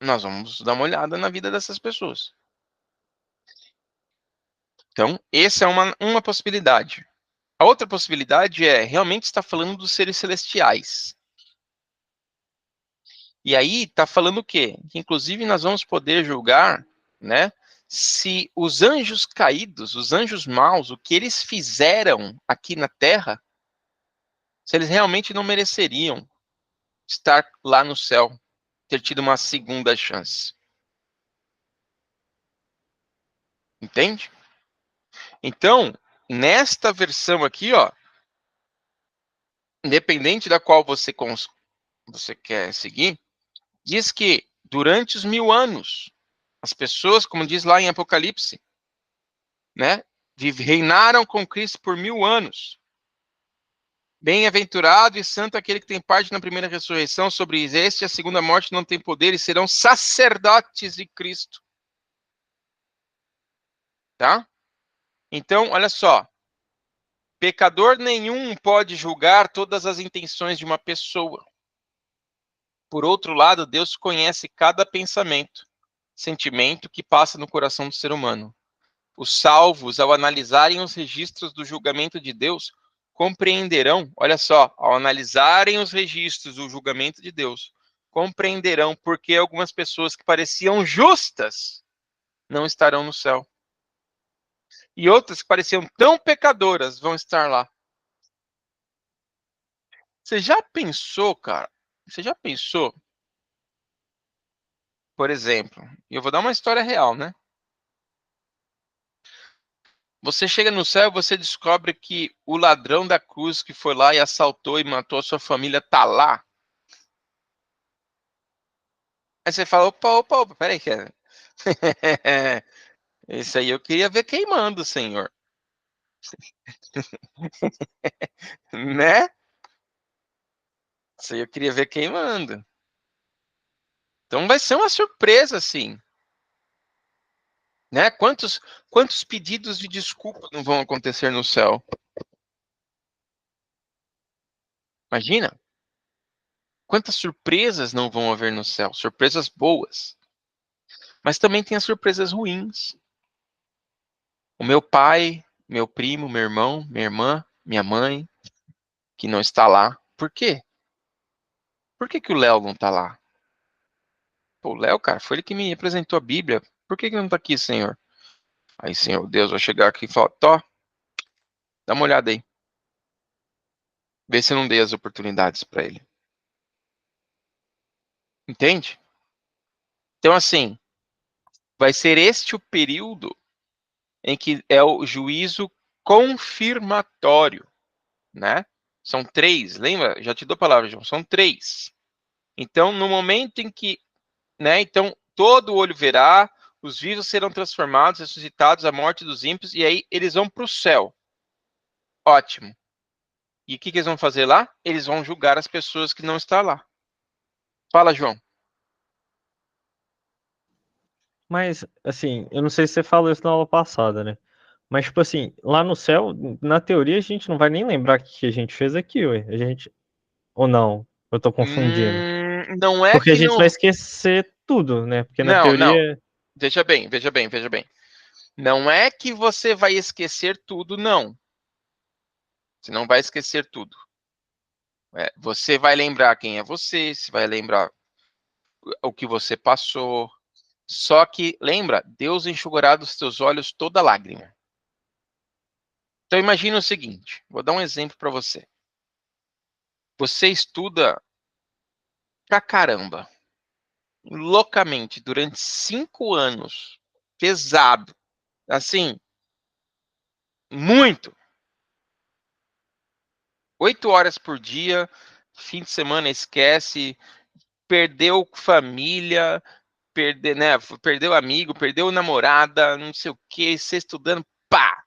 A: Nós vamos dar uma olhada na vida dessas pessoas. Então, essa é uma possibilidade. A outra possibilidade é realmente estar falando dos seres celestiais. E aí está falando o quê? Que inclusive nós vamos poder julgar, né, se os anjos caídos, os anjos maus, o que eles fizeram aqui na Terra, se eles realmente não mereceriam estar lá no céu, ter tido uma segunda chance. Entende? Então, nesta versão aqui, ó, independente da qual você quer seguir, diz que durante os 1000 anos, as pessoas, como diz lá em Apocalipse, né, reinaram com Cristo por 1000 anos. Bem-aventurado e santo aquele que tem parte na primeira ressurreição. Sobre este, a segunda morte não tem poder e serão sacerdotes de Cristo. Tá? Então, olha só. Pecador nenhum pode julgar todas as intenções de uma pessoa. Por outro lado, Deus conhece cada pensamento, sentimento que passa no coração do ser humano. Os salvos, ao analisarem os registros do julgamento de Deus, compreenderão, olha só, ao analisarem os registros do julgamento de Deus, compreenderão por que algumas pessoas que pareciam justas não estarão no céu. E outras que pareciam tão pecadoras vão estar lá. Você já pensou, cara? Você já pensou? Por exemplo, eu vou dar uma história real, né? Você chega no céu e você descobre que o ladrão da cruz que foi lá e assaltou e matou a sua família tá lá. Aí você fala, opa, peraí, cara. Isso aí eu queria ver queimando, Senhor. Né? Isso aí eu queria ver quem manda. Então vai ser uma surpresa, assim. Né? Quantos pedidos de desculpa não vão acontecer no céu? Imagina. Quantas surpresas não vão haver no céu? Surpresas boas. Mas também tem as surpresas ruins. O meu pai, meu primo, meu irmão, minha irmã, minha mãe, que não está lá. Por quê? Por que o Léo não está lá? Pô, o Léo, cara, foi ele que me apresentou a Bíblia. Por que não está aqui, Senhor? Aí, Senhor Deus, vai chegar aqui e falar, Tó, dá uma olhada aí. Vê se eu não dei as oportunidades para ele. Entende? Então, assim, vai ser este o período em que é o juízo confirmatório, né? São 3, lembra? Já te dou a palavra, João. São 3. Então, no momento em que, né? Então, todo olho verá, os vivos serão transformados, ressuscitados, a morte dos ímpios, e aí eles vão para o céu. Ótimo. E o que eles vão fazer lá? Eles vão julgar as pessoas que não estão lá. Fala, João.
C: Mas, assim, eu não sei se você falou isso na aula passada, né? Mas, tipo assim, lá no céu, na teoria, a gente não vai nem lembrar o que a gente fez aqui, ué. A gente... Ou não? Eu tô confundindo.
A: Não é
C: Porque a
A: que
C: gente
A: não.
C: vai esquecer tudo, né? Porque na
A: Não, não.
C: teoria...
A: Veja bem, veja bem, veja bem. Não é que você vai esquecer tudo, não. Você não vai esquecer tudo. Você vai lembrar quem é você, você vai lembrar o que você passou. Só que, lembra, Deus enxugará dos teus olhos toda lágrima. Então imagine o seguinte, vou dar um exemplo para você. Você estuda pra caramba, loucamente, durante 5 anos, pesado, assim, muito. 8 horas por dia, fim de semana esquece, perdeu família, perdeu amigo, perdeu namorada, não sei o que, você estudando, pá,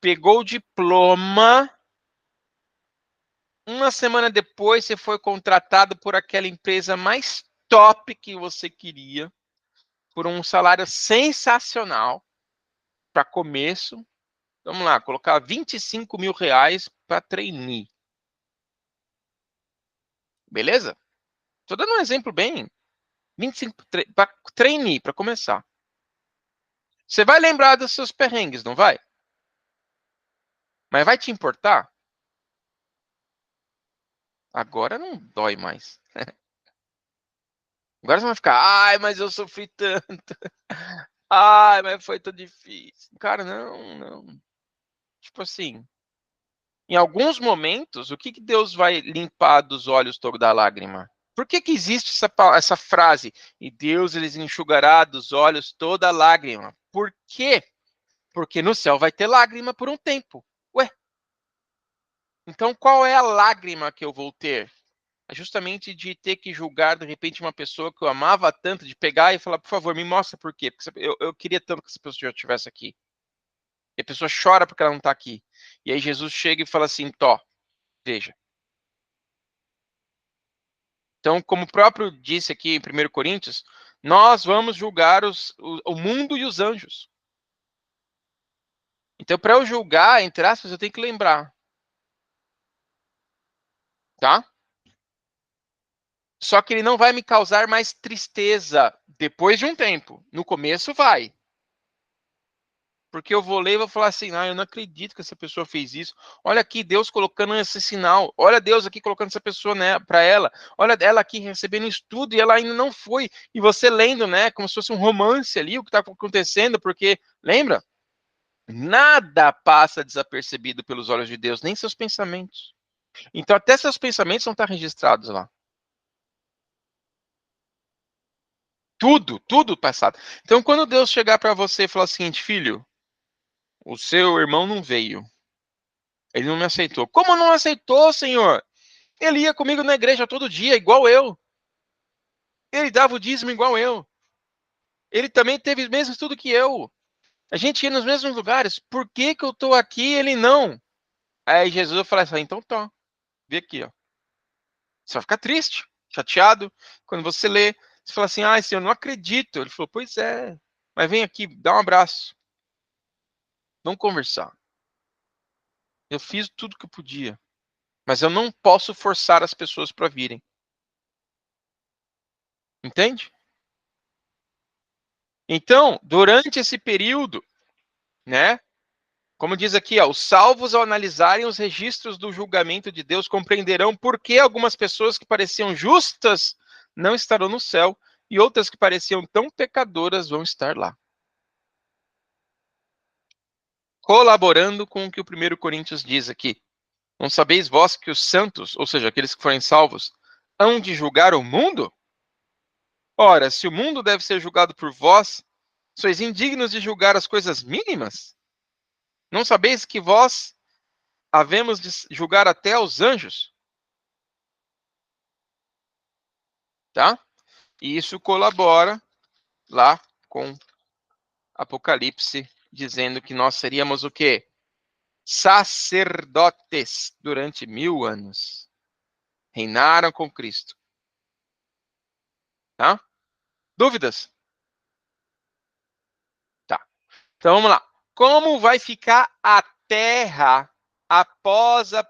A: pegou o diploma. Uma semana depois, você foi contratado por aquela empresa mais top que você queria, por um salário sensacional, para começo. Vamos lá, colocar 25 mil reais para trainee. Beleza? Estou dando um exemplo bem. 25 para trainee, para começar. Você vai lembrar dos seus perrengues, não vai? Mas vai te importar? Agora não dói mais. Agora você vai ficar, ai, mas eu sofri tanto. Ai, mas foi tão difícil. Cara, não. Tipo assim, em alguns momentos, o que Deus vai limpar dos olhos toda a lágrima? Por que existe essa frase? E Deus lhes enxugará dos olhos toda a lágrima. Por quê? Porque no céu vai ter lágrima por um tempo. Ué, então qual é a lágrima que eu vou ter? É justamente de ter que julgar, de repente, uma pessoa que eu amava tanto, de pegar e falar, por favor, me mostra por quê. Porque eu queria tanto que essa pessoa já estivesse aqui. E a pessoa chora porque ela não está aqui. E aí Jesus chega e fala assim, Tó, veja. Então, como o próprio disse aqui em 1 Coríntios, nós vamos julgar o mundo e os anjos. Então, para eu julgar, entre aspas, eu tenho que lembrar. Tá? Só que ele não vai me causar mais tristeza depois de um tempo. No começo vai. Porque eu vou ler e vou falar assim, eu não acredito que essa pessoa fez isso. Olha aqui, Deus colocando esse sinal. Olha Deus aqui colocando essa pessoa, né, para ela. Olha ela aqui recebendo estudo e ela ainda não foi. E você lendo, né, como se fosse um romance ali, o que está acontecendo, porque, lembra? Nada passa desapercebido pelos olhos de Deus, nem seus pensamentos. Então até seus pensamentos vão estar registrados lá. Tudo passado. Então quando Deus chegar para você e falar o seguinte, filho, o seu irmão não veio. Ele não me aceitou. Como não aceitou, Senhor? Ele ia comigo na igreja todo dia, igual eu. Ele dava o dízimo igual eu. Ele também teve o mesmo estudo que eu. A gente ia nos mesmos lugares. Por que que eu estou aqui e ele não? Aí Jesus fala assim, então tá, vê aqui, ó. Você vai ficar triste, chateado. Quando você lê, você fala assim, ah, Senhor, eu não acredito. Ele falou, pois é, mas vem aqui, dá um abraço. Vamos conversar. Eu fiz tudo que eu podia, mas eu não posso forçar as pessoas para virem. Entende? Então, durante esse período, né? Como diz aqui, ó, os salvos, ao analisarem os registros do julgamento de Deus, compreenderão por que algumas pessoas que pareciam justas não estarão no céu e outras que pareciam tão pecadoras vão estar lá. Colaborando com o que o 1 Coríntios diz aqui. Não sabeis vós que os santos, ou seja, aqueles que forem salvos, hão de julgar o mundo? Ora, se o mundo deve ser julgado por vós, sois indignos de julgar as coisas mínimas? Não sabeis que vós havemos de julgar até os anjos? Tá? E isso colabora lá com Apocalipse, dizendo que nós seríamos o quê? Sacerdotes durante 1000 anos. Reinaram com Cristo. Tá? Dúvidas? Tá. Então vamos lá. Como vai ficar a terra após a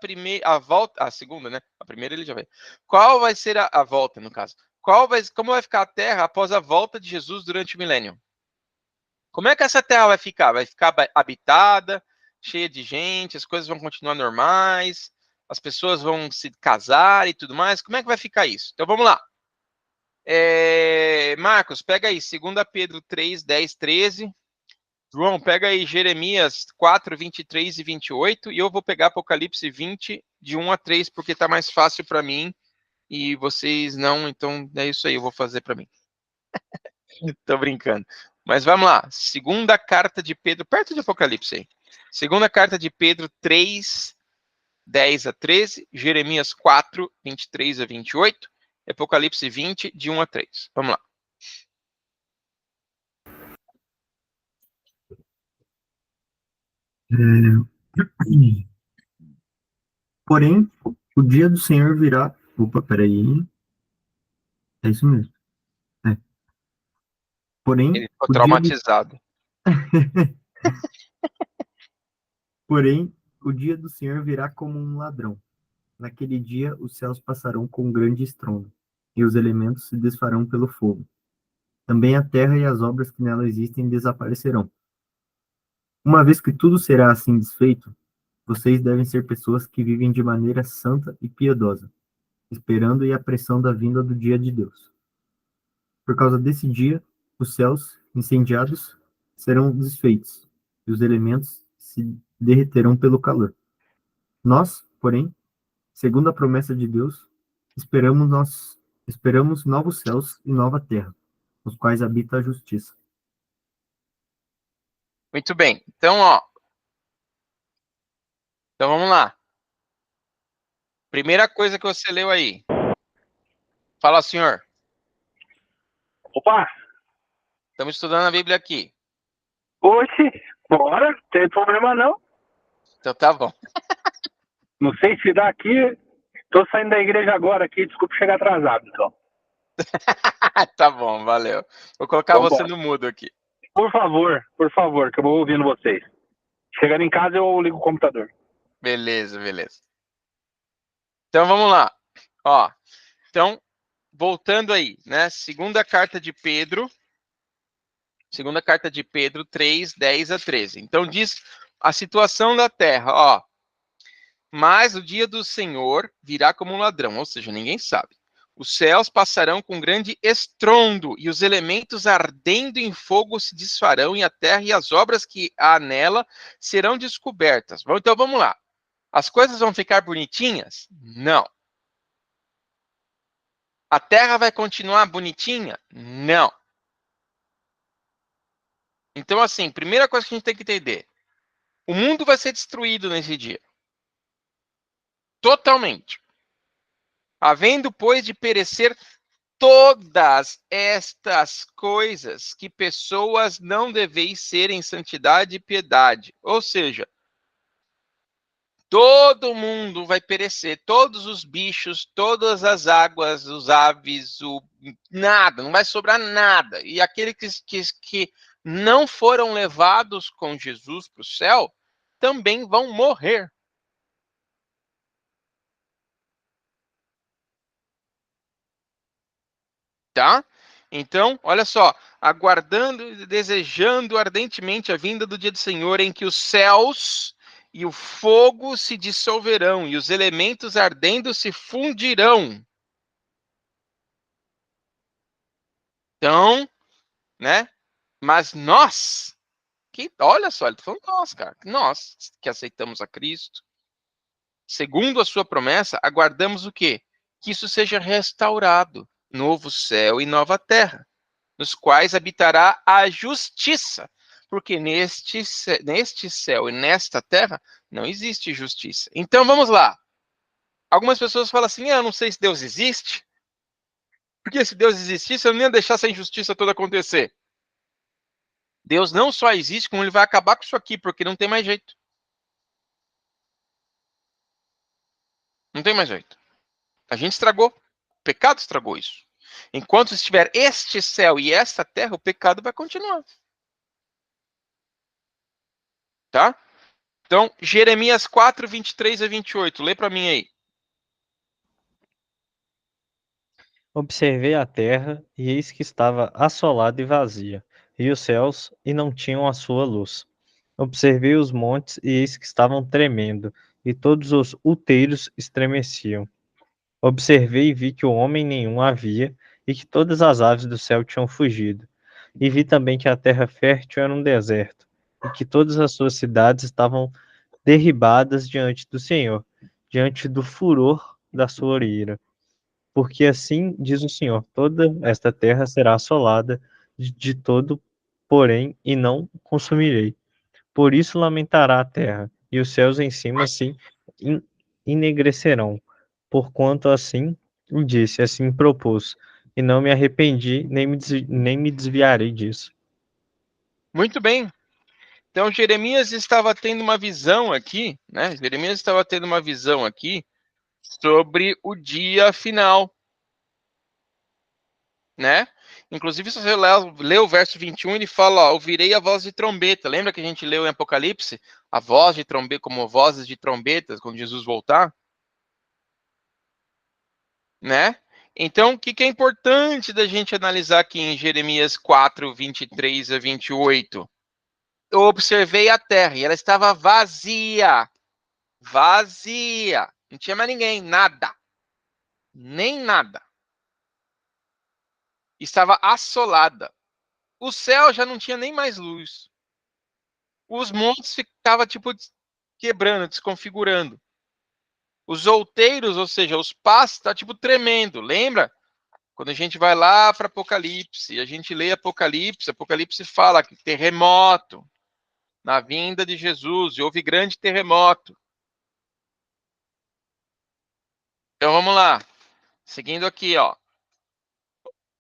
A: volta, a segunda, né? A primeira ele já veio. Qual vai ser a volta, no caso? Como vai ficar a terra após a volta de Jesus durante o milênio? Como é que essa terra vai ficar? Vai ficar habitada, cheia de gente, as coisas vão continuar normais, as pessoas vão se casar e tudo mais? Como é que vai ficar isso? Então vamos lá. Marcos, pega aí, 2 Pedro 3, 10, 13. João, pega aí Jeremias 4, 23 e 28. E eu vou pegar Apocalipse 20, de 1 a 3, porque tá mais fácil para mim. E vocês não, então é isso aí, eu vou fazer para mim. Tô brincando. Mas vamos lá. Segunda carta de Pedro, perto de Apocalipse aí. Segunda carta de Pedro 3, 10 a 13. Jeremias 4, 23 a 28. Apocalipse 20, de 1 a 3. Vamos lá.
B: Porém, o dia do Senhor virá. Opa, peraí. É isso mesmo. É. Porém,
A: Ele ficou
B: o dia do,
A: traumatizado.
B: porém, o dia do Senhor virá como um ladrão. Naquele dia, os céus passarão com um grande estrondo, e os elementos se desfarão pelo fogo. Também a terra e as obras que nela existem desaparecerão. Uma vez que tudo será assim desfeito, vocês devem ser pessoas que vivem de maneira santa e piedosa, esperando e apressando a vinda do dia de Deus. Por causa desse dia, os céus, incendiados, serão desfeitos, e os elementos se derreterão pelo calor. Nós, porém, segundo a promessa de Deus, esperamos novos céus e nova terra, nos quais habita a justiça.
A: Muito bem. Então, ó. Então vamos lá. Primeira coisa que você leu aí. Fala, senhor.
D: Opa!
A: Estamos estudando a Bíblia aqui.
D: Oxe, bora, não tem problema não.
A: Então tá bom.
D: Não sei se dá aqui. Tô saindo da igreja agora aqui, desculpa chegar atrasado, então.
A: Tá bom, valeu. Vou colocar
D: Então,
A: você
D: bora.
A: no mudo aqui.
D: Por favor, que eu vou ouvindo vocês. Chegando em casa eu ligo o computador.
A: Beleza, beleza. Então vamos lá. Ó, então, voltando aí, né? Segunda carta de Pedro 3, 10 a 13. Então diz a situação da terra, ó. Mas o dia do Senhor virá como um ladrão, ou seja, ninguém sabe. Os céus passarão com grande estrondo, e os elementos ardendo em fogo se desfarão, e a terra e as obras que há nela serão descobertas. Então vamos lá. As coisas vão ficar bonitinhas? Não. A terra vai continuar bonitinha? Não. Então, assim, primeira coisa que a gente tem que entender: o mundo vai ser destruído nesse dia. Totalmente. Havendo, pois, de perecer todas estas coisas que pessoas não deveis ser em santidade e piedade. Ou seja, todo mundo vai perecer, todos os bichos, todas as águas, os aves, nada, não vai sobrar nada. E aqueles que não foram levados com Jesus para o céu também vão morrer. Tá? Então, olha só, aguardando e desejando ardentemente a vinda do dia do Senhor, em que os céus e o fogo se dissolverão e os elementos ardendo se fundirão. Então, né? Mas nós, olha só, ele tá falando nós, cara, nós que aceitamos a Cristo, segundo a sua promessa, aguardamos o quê? Que isso seja restaurado, novo céu e nova terra, nos quais habitará a justiça, porque neste céu e nesta terra não existe justiça. Então vamos lá. Algumas pessoas falam assim: eu não sei se Deus existe, porque se Deus existisse, eu não ia deixar essa injustiça toda acontecer. Deus não só existe, como ele vai acabar com isso aqui, porque não tem mais jeito. Não tem mais jeito. A gente estragou. O pecado estragou isso. Enquanto estiver este céu e esta terra, o pecado vai continuar. Tá? Então, Jeremias 4, 23 a 28. Lê para mim aí.
C: Observei a terra, e eis que estava assolada e vazia, e os céus, e não tinham a sua luz. Observei os montes, e eis que estavam tremendo, e todos os outeiros estremeciam. Observei e vi que o homem nenhum havia, e que todas as aves do céu tinham fugido. E vi também que a terra fértil era um deserto, e que todas as suas cidades estavam derribadas diante do Senhor, diante do furor da sua ira. Porque assim diz o Senhor: toda esta terra será assolada de todo, porém, e não consumirei. Por isso lamentará a terra, e os céus em cima se enegrecerão. Porquanto assim disse, assim propôs, e não me arrependi, nem me desviarei disso.
A: Muito bem. Então, Jeremias estava tendo uma visão aqui, né? Jeremias estava tendo uma visão aqui sobre o dia final, né? Inclusive, se você ler o verso 21, ele fala, ó, ouvirei a voz de trombeta. Lembra que a gente leu em Apocalipse? A voz de trombeta, como vozes de trombetas, quando Jesus voltar? Né? Então, o que é importante da gente analisar aqui em Jeremias 4, 23 a 28? Eu observei a terra e ela estava vazia. Vazia. Não tinha mais ninguém, nada. Nem nada. Estava assolada. O céu já não tinha nem mais luz. Os montes ficavam, tipo, quebrando, desconfigurando. Os outeiros, ou seja, os pastos, tá, tipo, tremendo. Lembra? Quando a gente vai lá para Apocalipse, a gente lê Apocalipse, Apocalipse fala que terremoto na vinda de Jesus, e houve grande terremoto. Então vamos lá. Seguindo aqui, ó.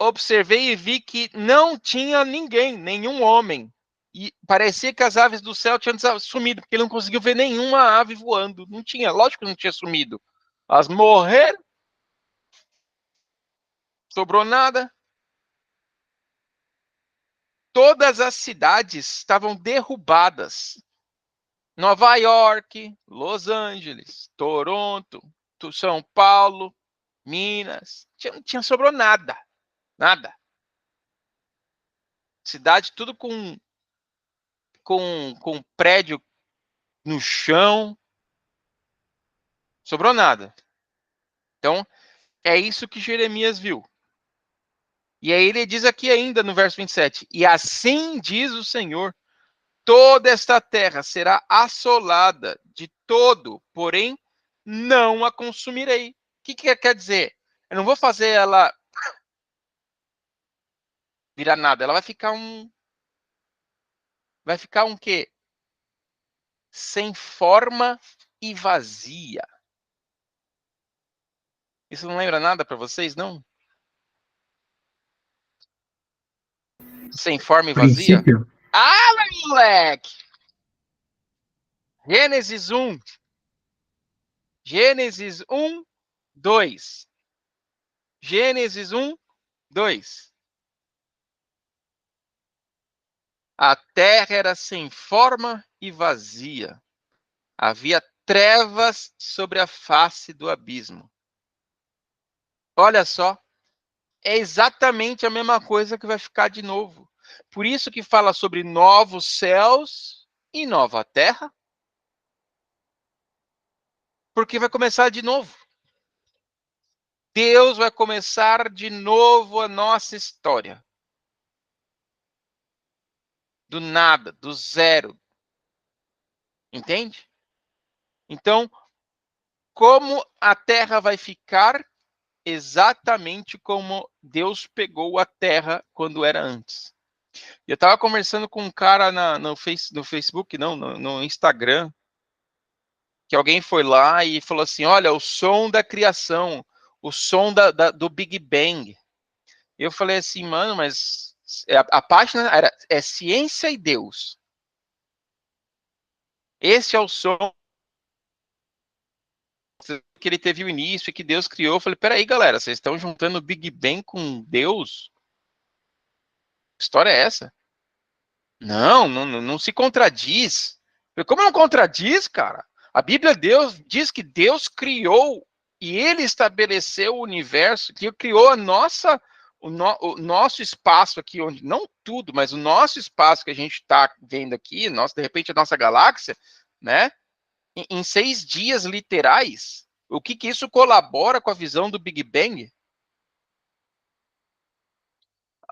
A: Observei e vi que não tinha ninguém, nenhum homem. E parecia que as aves do céu tinham sumido, porque ele não conseguiu ver nenhuma ave voando. Não tinha, lógico que não tinha sumido. Elas morreram, sobrou nada. Todas as cidades estavam derrubadas. Nova York, Los Angeles, Toronto, São Paulo, Minas. Não tinha sobrou nada. Nada. Cidade tudo com prédio no chão. Sobrou nada. Então, é isso que Jeremias viu. E aí ele diz aqui ainda no verso 27, e assim diz o Senhor, toda esta terra será assolada de todo, porém não a consumirei. O que quer dizer? Eu não vou fazer ela virar nada, ela vai ficar um quê? Sem forma e vazia. Isso não lembra nada para vocês, não? sem forma e vazia?
B: Princípio?
A: Ah, moleque! Gênesis 1. Gênesis 1, 2. Gênesis 1, 2. A terra era sem forma e vazia. Havia trevas sobre a face do abismo. Olha só, é exatamente a mesma coisa que vai ficar de novo. Por isso que fala sobre novos céus e nova terra. Porque vai começar de novo. Deus vai começar de novo a nossa história. Do nada, do zero. Entende? Então, como a terra vai ficar? Exatamente como Deus pegou a terra quando era antes. Eu estava conversando com um cara no Facebook, não, no Instagram, que alguém foi lá e falou assim, olha, o som da criação, o som do Big Bang. Eu falei assim, mano, mas a página é Ciência e Deus. Esse é o som que ele teve o início e que Deus criou. Eu falei, peraí, galera, vocês estão juntando o Big Bang com Deus? Que história é essa? Não se contradiz. Como não contradiz, cara? A Bíblia diz que Deus criou e ele estabeleceu o universo, que criou o nosso espaço aqui, onde não tudo, mas o nosso espaço que a gente está vendo aqui, de repente a nossa galáxia, né? Em 6 dias literais. O que isso colabora com a visão do Big Bang?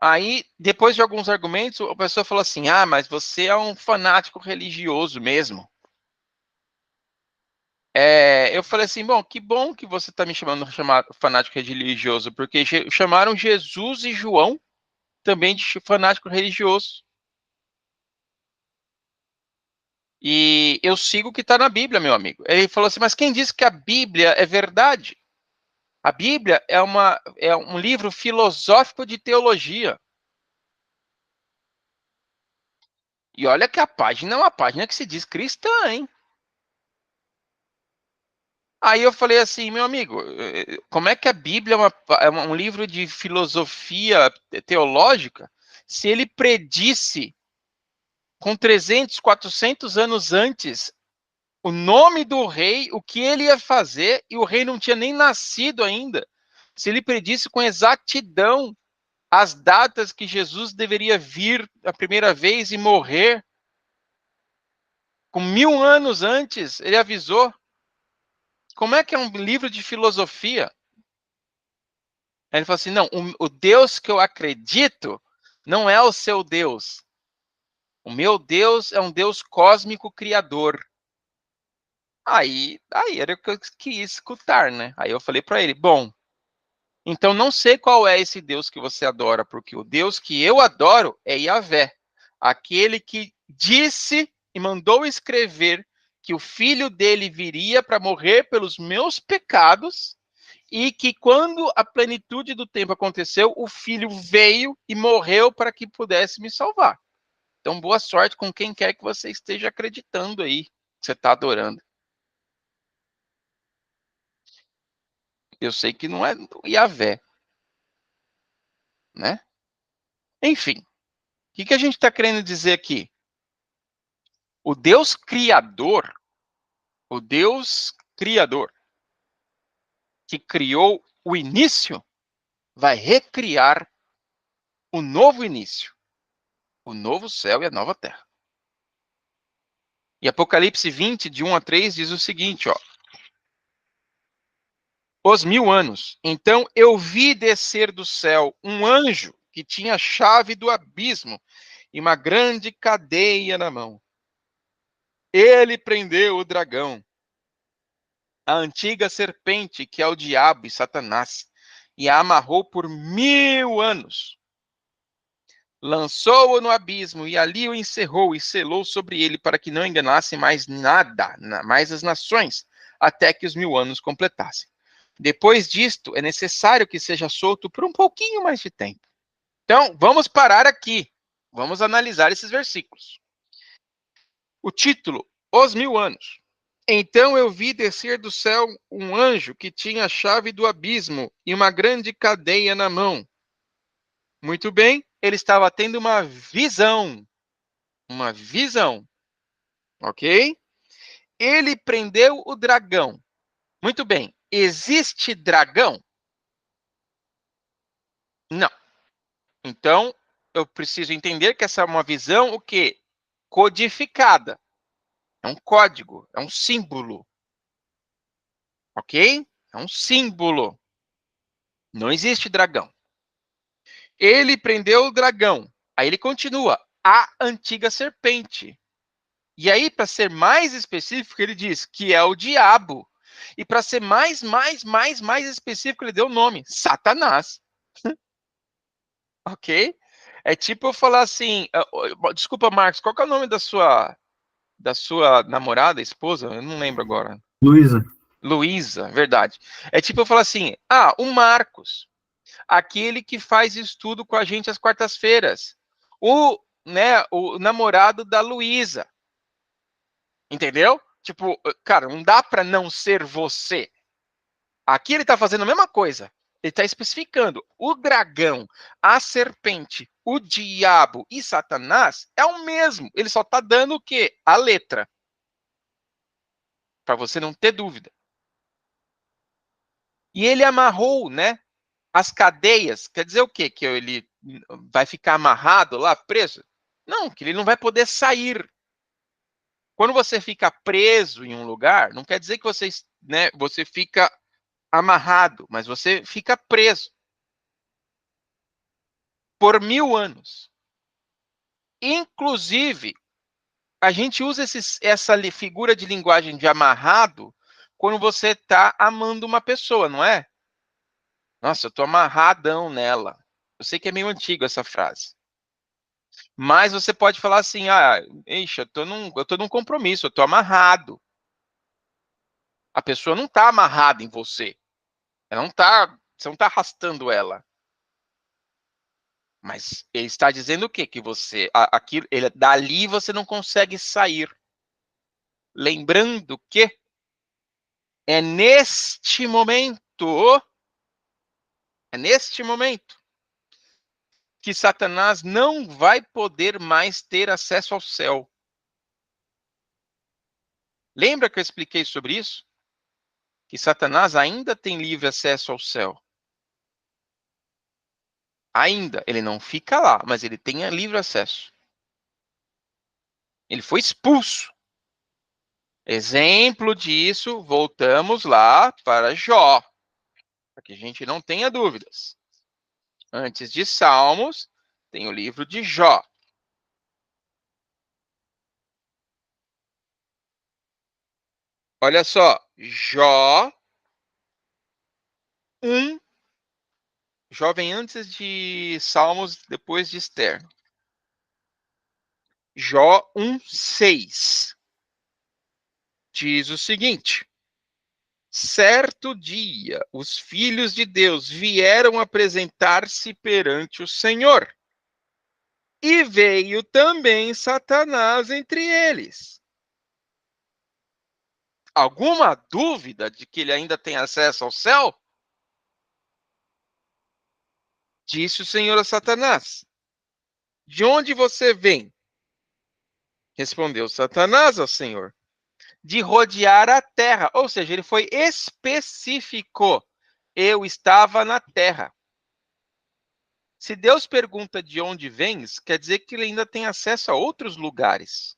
A: Aí, depois de alguns argumentos, a pessoa falou assim, mas você é um fanático religioso mesmo. Eu falei assim, que bom que você está me chamando de fanático religioso, porque chamaram Jesus e João também de fanático religioso. E eu sigo o que está na Bíblia, meu amigo. Ele falou assim, mas quem disse que a Bíblia é verdade? A Bíblia é um livro filosófico de teologia. E olha que a página é uma página que se diz cristã, hein? Aí eu falei assim, meu amigo, como é que a Bíblia é um livro de filosofia teológica se ele predisse com 300, 400 anos antes o nome do rei, o que ele ia fazer, e o rei não tinha nem nascido ainda. Se ele predisse com exatidão as datas que Jesus deveria vir a primeira vez e morrer, com 1000 anos antes, ele avisou. Como é que é um livro de filosofia? Aí ele falou assim, não, o Deus que eu acredito não é o seu Deus. O meu Deus é um Deus cósmico criador. Aí era o que eu quis escutar, né? Aí eu falei para ele, bom, então não sei qual é esse Deus que você adora, porque o Deus que eu adoro é Yahvé, aquele que disse e mandou escrever que o filho dele viria para morrer pelos meus pecados e que quando a plenitude do tempo aconteceu, o filho veio e morreu para que pudesse me salvar. Então, boa sorte com quem quer que você esteja acreditando aí, que você está adorando. Eu sei que não é Yahvé, né? Enfim, o que a gente está querendo dizer aqui? O Deus criador, que criou o início, vai recriar o novo início, o novo céu e a nova terra. E Apocalipse 20, de 1 a 3, diz o seguinte, ó. Os 1000 anos. Então eu vi descer do céu um anjo que tinha a chave do abismo e uma grande cadeia na mão. Ele prendeu o dragão, a antiga serpente, que é o diabo e Satanás, e a amarrou por 1000 anos. Lançou-o no abismo e ali o encerrou e selou sobre ele para que não enganasse mais nada, mais as nações, até que os 1000 anos completassem. Depois disto, é necessário que seja solto por um pouquinho mais de tempo. Então, vamos parar aqui. vamos analisar esses versículos. O título, Os 1000 anos. Então eu vi descer do céu um anjo que tinha a chave do abismo e uma grande cadeia na mão. Muito bem, ele estava tendo uma visão. Uma visão. Ok? Ele prendeu o dragão. Muito bem. Existe dragão? Não. Então, eu preciso entender que essa é uma visão, o quê? Codificada. É um código, é um símbolo. Ok? É um símbolo. Não existe dragão. Ele prendeu o dragão. Aí ele continua. A antiga serpente. E aí, para ser mais específico, ele diz que é o diabo. E para ser mais específico, ele deu o nome, Satanás. Ok? É tipo eu falar assim, desculpa, Marcos, qual que é o nome da sua namorada, esposa? Eu não lembro agora.
B: Luísa.
A: Luísa, verdade. É tipo eu falar assim, o Marcos, aquele que faz estudo com a gente às quartas-feiras. O namorado da Luísa. Entendeu? Tipo, cara, não dá para não ser você. Aqui ele está fazendo a mesma coisa. Ele está especificando. O dragão, a serpente, o diabo e Satanás é o mesmo. Ele só está dando o quê? A letra. Para você não ter dúvida. E ele amarrou, né? As cadeias. Quer dizer o quê? Que ele vai ficar amarrado lá, preso? Não, que ele não vai poder sair. Quando você fica preso em um lugar, não quer dizer que você fica amarrado, mas você fica preso por 1000 anos. Inclusive, a gente usa essa figura de linguagem de amarrado quando você está amando uma pessoa, não é? Nossa, eu estou amarradão nela. Eu sei que é meio antigo essa frase. Mas você pode falar assim, eixa, eu tô num compromisso, eu estou amarrado. A pessoa não está amarrada em você. Você não está arrastando ela. Mas ele está dizendo o quê? Que dali você não consegue sair. Lembrando que é neste momento que Satanás não vai poder mais ter acesso ao céu. Lembra que eu expliquei sobre isso? Que Satanás ainda tem livre acesso ao céu. Ainda. Ele não fica lá, mas ele tem livre acesso. Ele foi expulso. Exemplo disso, voltamos lá para Jó, para que a gente não tenha dúvidas. Antes de Salmos, tem o livro de Jó. Olha só, Jó 1. Jó vem antes de Salmos, depois de Esther. Jó 1:6 diz o seguinte: certo dia, os filhos de Deus vieram apresentar-se perante o Senhor, e veio também Satanás entre eles. Alguma dúvida de que ele ainda tem acesso ao céu? Disse o Senhor a Satanás: de onde você vem? Respondeu Satanás ao Senhor: de rodear a terra. Ou seja, ele foi específico. Eu estava na terra. Se Deus pergunta de onde vens, quer dizer que ele ainda tem acesso a outros lugares.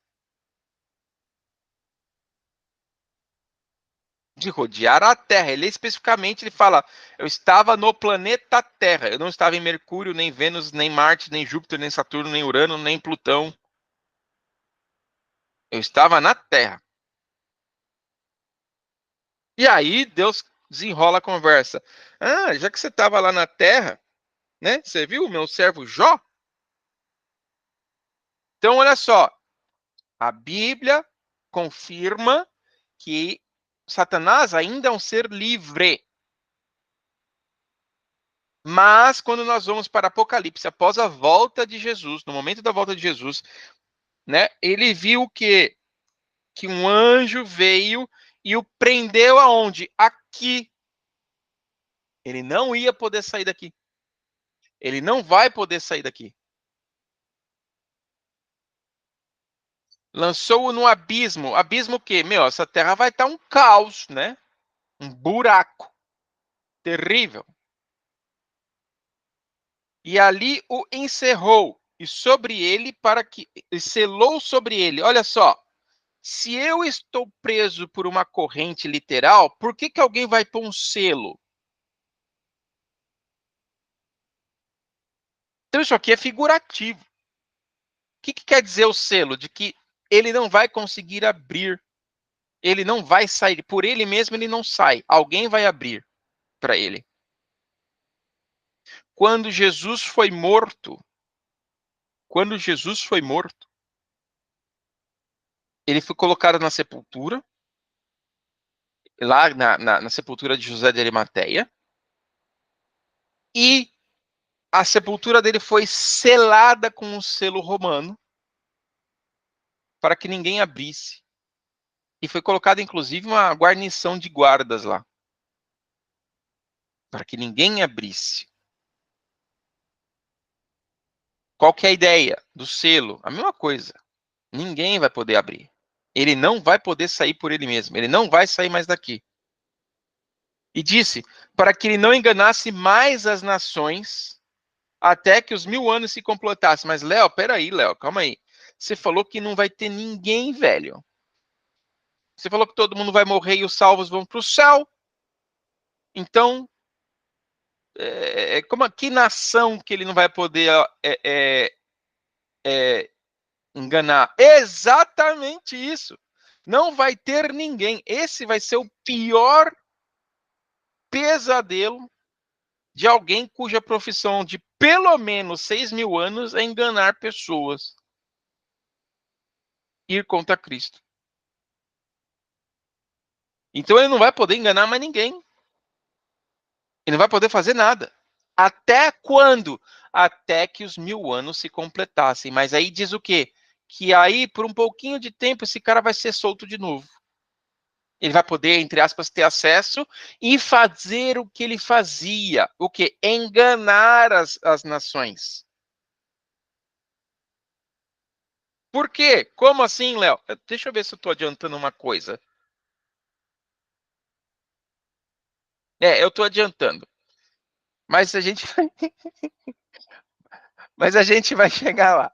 A: De rodear a terra. Ele especificamente ele fala: eu estava no planeta Terra. Eu não estava em Mercúrio, nem Vênus, nem Marte, nem Júpiter, nem Saturno, nem Urano, nem Plutão. Eu estava na Terra. E aí Deus desenrola a conversa. Já que você estava lá na Terra, né? Você viu o meu servo Jó? Então, olha só. A Bíblia confirma que Satanás ainda é um ser livre. Mas quando nós vamos para Apocalipse, após a volta de Jesus, no momento da volta de Jesus, né, ele viu que um anjo veio e o prendeu aonde? Aqui. Ele não ia poder sair daqui. Ele não vai poder sair daqui. Lançou-o no abismo. Abismo o quê? Meu, essa terra vai estar um caos, né? Um buraco. Terrível. E ali o encerrou. E sobre ele, e selou sobre ele. Olha só. Se eu estou preso por uma corrente literal, por que alguém vai pôr um selo? Então isso aqui é figurativo. O que quer dizer o selo? De que ele não vai conseguir abrir. Ele não vai sair. Por ele mesmo ele não sai. Alguém vai abrir para ele. Quando Jesus foi morto, ele foi colocado na sepultura, lá na sepultura de José de Arimateia, e a sepultura dele foi selada com um selo romano, para que ninguém abrisse. E foi colocada, inclusive, uma guarnição de guardas lá, para que ninguém abrisse. Qual que é a ideia do selo? A mesma coisa. Ninguém vai poder abrir. Ele não vai poder sair por ele mesmo. Ele não vai sair mais daqui. E disse, para que ele não enganasse mais as nações, até que os 1000 anos se completassem. Mas, Léo, peraí, Léo, calma aí. Você falou que não vai ter ninguém, velho. Você falou que todo mundo vai morrer e os salvos vão para o céu. Então, que nação que ele não vai poder enganar? Exatamente isso. Não vai ter ninguém. Esse vai ser o pior pesadelo de alguém cuja profissão de pelo menos 6.000 anos é enganar pessoas. Ir contra Cristo. Então ele não vai poder enganar mais ninguém. Ele não vai poder fazer nada. Até quando? Até que os 1000 anos se completassem. Mas aí diz o quê? Que aí, por um pouquinho de tempo, esse cara vai ser solto de novo. Ele vai poder, entre aspas, ter acesso e fazer o que ele fazia. O quê? Enganar as nações. Por quê? Como assim, Léo? Deixa eu ver se eu estou adiantando uma coisa. Eu estou adiantando. Mas a gente vai chegar lá,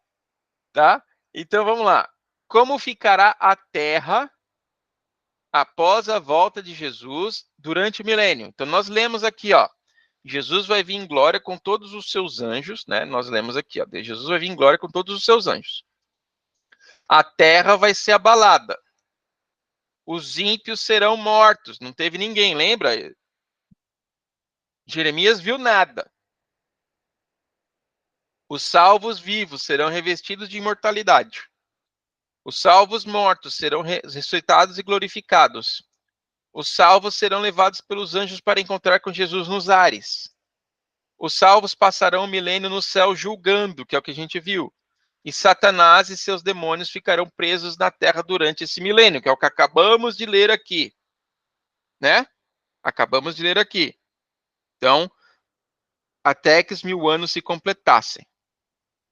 A: tá? Então vamos lá. Como ficará a terra após a volta de Jesus durante o milênio? Então nós lemos aqui, ó. Jesus vai vir em glória com todos os seus anjos, né? Nós lemos aqui, ó. Jesus vai vir em glória com todos os seus anjos. A terra vai ser abalada. Os ímpios serão mortos. Não teve ninguém, lembra? Jeremias viu nada. Os salvos vivos serão revestidos de imortalidade. Os salvos mortos serão ressuscitados e glorificados. Os salvos serão levados pelos anjos para encontrar com Jesus nos ares. Os salvos passarão o milênio no céu julgando, que é o que a gente viu. E Satanás e seus demônios ficarão presos na terra durante esse milênio, que é o que acabamos de ler aqui. Né? Acabamos de ler aqui. Então, até que os 1000 anos se completassem.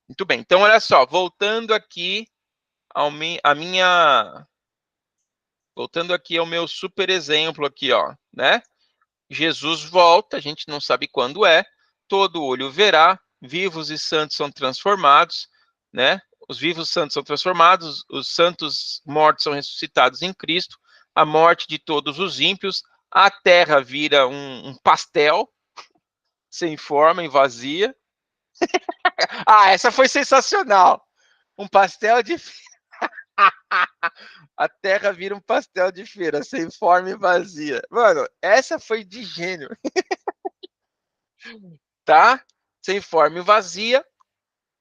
A: Muito bem. Então, olha só, voltando aqui voltando aqui ao meu super exemplo aqui, ó, né? Jesus volta, a gente não sabe quando é, todo olho verá, vivos e santos são transformados, né? Os vivos santos são transformados, os santos mortos são ressuscitados em Cristo, a morte de todos os ímpios, a terra vira um pastel, sem forma e vazia. Essa foi sensacional! Um pastel de a terra vira um pastel de feira, sem forma e vazia. Mano, essa foi de gênio. Tá? Sem forma e vazia,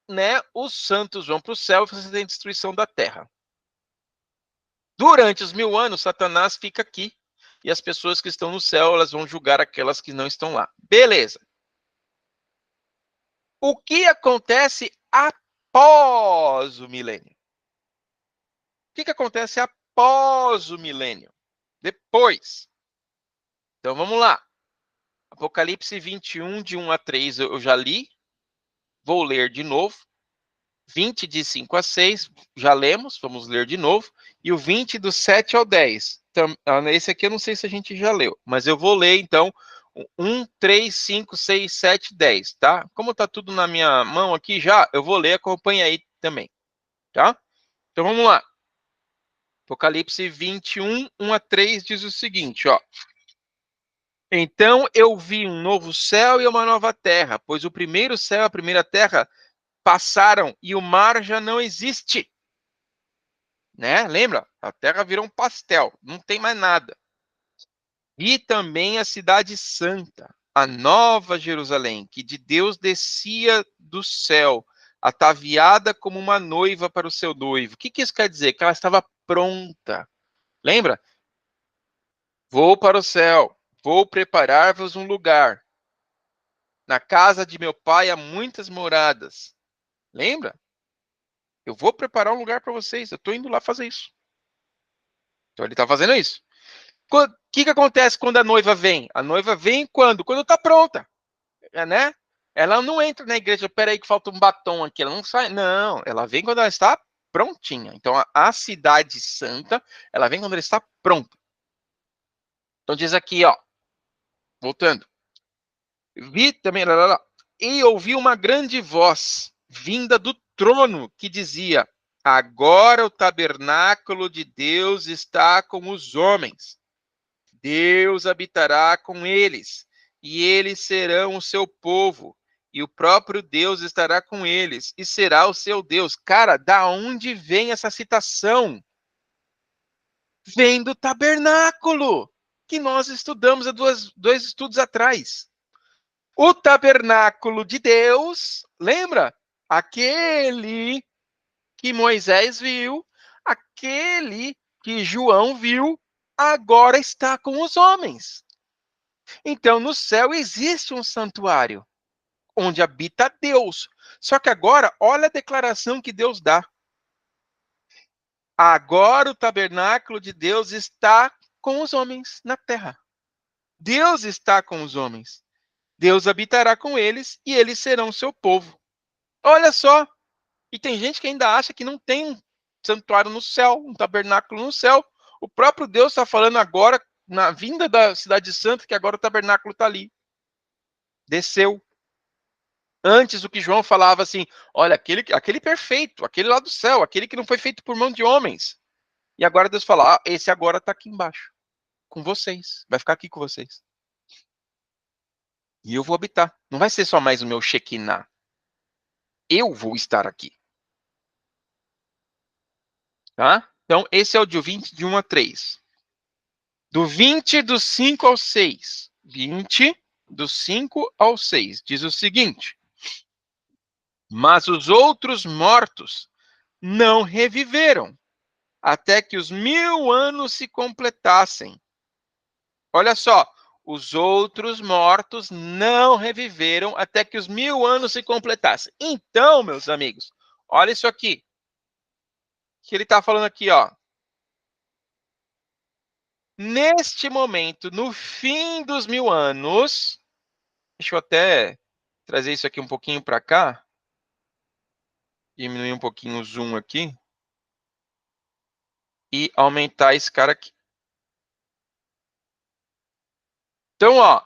A: né? Os santos vão para o céu e fazem a destruição da terra. Durante os 1000 anos, Satanás fica aqui. E as pessoas que estão no céu, elas vão julgar aquelas que não estão lá. Beleza. O que acontece após o milênio? O que acontece após o milênio? Depois. Então vamos lá. Apocalipse 21, de 1 a 3, eu já li. Vou ler de novo. 20, de 5 a 6, já lemos, vamos ler de novo. E o 20, do 7 ao 10. Esse aqui eu não sei se a gente já leu, mas eu vou ler, então, 1, 3, 5, 6, 7, 10, tá? Como tá tudo na minha mão aqui já, eu vou ler, acompanha aí também, tá? Então vamos lá. Apocalipse 21, 1 a 3 diz o seguinte, ó. Então eu vi um novo céu e uma nova terra, pois o primeiro céu e a primeira terra passaram e o mar já não existe. Né? Lembra? A terra virou um pastel, não tem mais nada. E também a cidade santa, a nova Jerusalém, que de Deus descia do céu, ataviada como uma noiva para o seu noivo. O que isso quer dizer? Que ela estava pronta. Lembra? Vou para o céu, vou preparar-vos um lugar. Na casa de meu pai há muitas moradas. Lembra? Eu vou preparar um lugar para vocês. Eu estou indo lá fazer isso. Então ele está fazendo isso. O que acontece quando a noiva vem? A noiva vem quando? Quando está pronta. Né? Ela não entra na igreja, peraí que falta um batom aqui. Ela não sai. Não, ela vem quando ela está prontinha. Então a cidade santa, ela vem quando ela está pronta. Então diz aqui, ó. Voltando. Vi também, e ouvi uma grande voz vinda do trono que dizia: agora o tabernáculo de Deus está com os homens. Deus habitará com eles, e eles serão o seu povo, e o próprio Deus estará com eles, e será o seu Deus. Cara, da onde vem essa citação? Vem do tabernáculo, que nós estudamos há dois estudos atrás. O tabernáculo de Deus, lembra? Aquele que Moisés viu, aquele que João viu, agora está com os homens. Então, no céu existe um santuário onde habita Deus. Só que agora, olha a declaração que Deus dá. Agora o tabernáculo de Deus está com os homens na terra. Deus está com os homens. Deus habitará com eles e eles serão seu povo. Olha só. E tem gente que ainda acha que não tem um santuário no céu, um tabernáculo no céu. O próprio Deus está falando agora, na vinda da cidade santa, que agora o tabernáculo está ali. Desceu. Antes o que João falava assim, olha, aquele perfeito, aquele lá do céu, aquele que não foi feito por mão de homens. E agora Deus fala, esse agora está aqui embaixo, com vocês, vai ficar aqui com vocês. E eu vou habitar. Não vai ser só mais o meu Shekinah. Eu vou estar aqui. Tá? Então, esse é o de 20, de 1 a 3. Do 20, do 5 ao 6. 20, do 5 ao 6. Diz o seguinte. Mas os outros mortos não reviveram, até que os 1000 anos se completassem. Olha só. Os outros mortos não reviveram até que os 1000 anos se completassem. Então, meus amigos, olha isso aqui. Que ele está falando aqui, ó. Neste momento, no fim dos 1000 anos, deixa eu até trazer isso aqui um pouquinho para cá, diminuir um pouquinho o zoom aqui, e aumentar esse cara aqui. Então, ó,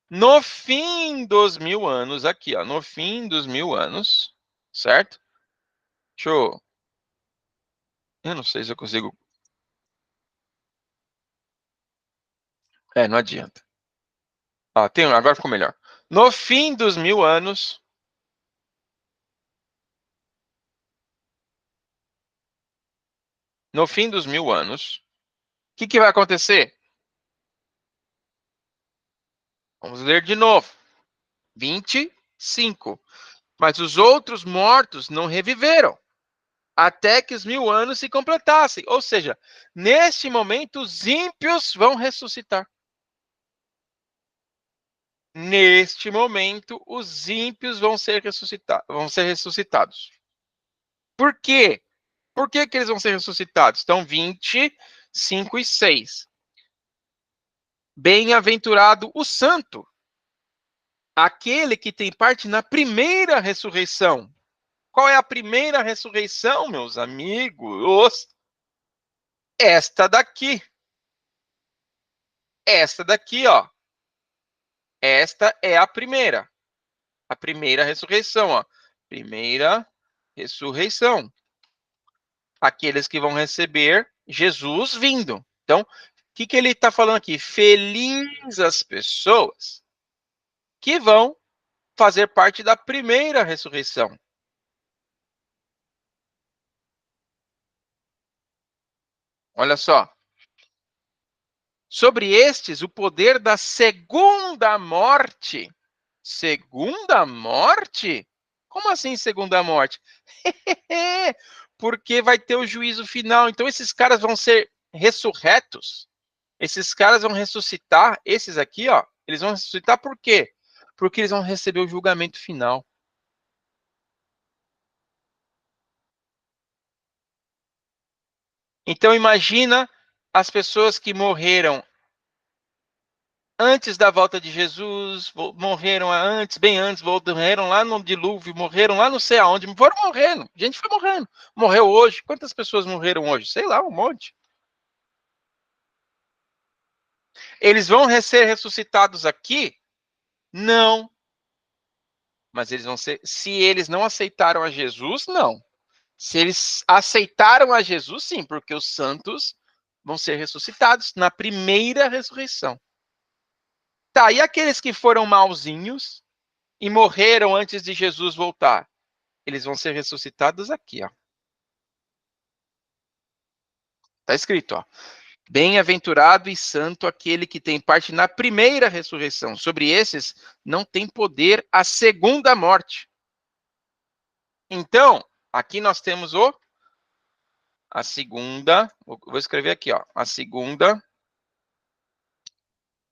A: no fim dos 1000 anos, aqui, ó, no fim dos 1000 anos, certo? Eu não sei se eu consigo. Não adianta. Agora ficou melhor. No fim dos 1000 anos, o que vai acontecer? Vamos ler de novo. 25. Mas os outros mortos não reviveram, até que os 1000 anos se completassem. Ou seja, neste momento, os ímpios vão ressuscitar. neste momento, os ímpios vão ser ressuscitados. Por quê? Por que eles vão ser ressuscitados? Então, 25 e 6. Bem-aventurado o santo, aquele que tem parte na primeira ressurreição. Qual é a primeira ressurreição, meus amigos? Esta daqui. Esta daqui, ó. Esta é a primeira. A primeira ressurreição, ó. Primeira ressurreição. Aqueles que vão receber Jesus vindo. Então, o que ele está falando aqui? Feliz as pessoas que vão fazer parte da primeira ressurreição. Olha só. Sobre estes, o poder da segunda morte. Segunda morte? Como assim segunda morte? Porque vai ter o juízo final. Então, esses caras vão ser ressurretos. Esses caras vão ressuscitar. Esses aqui, ó. Eles vão ressuscitar por quê? Porque eles vão receber o julgamento final. Então, imagina as pessoas que morreram antes da volta de Jesus, morreram antes, bem antes, morreram lá no dilúvio, morreram lá não sei aonde, foram morrendo, a gente foi morrendo. Morreu hoje, quantas pessoas morreram hoje? Sei lá, um monte. Eles vão ser ressuscitados aqui? Não. Mas eles vão ser, se eles não aceitaram a Jesus, não. Se eles aceitaram a Jesus, sim, porque os santos vão ser ressuscitados na primeira ressurreição. Tá, e aqueles que foram malzinhos e morreram antes de Jesus voltar? Eles vão ser ressuscitados aqui, ó. Tá escrito, ó. Bem-aventurado e santo aquele que tem parte na primeira ressurreição. Sobre esses não tem poder a segunda morte. Então, aqui nós temos a segunda, vou escrever aqui, ó. A segunda,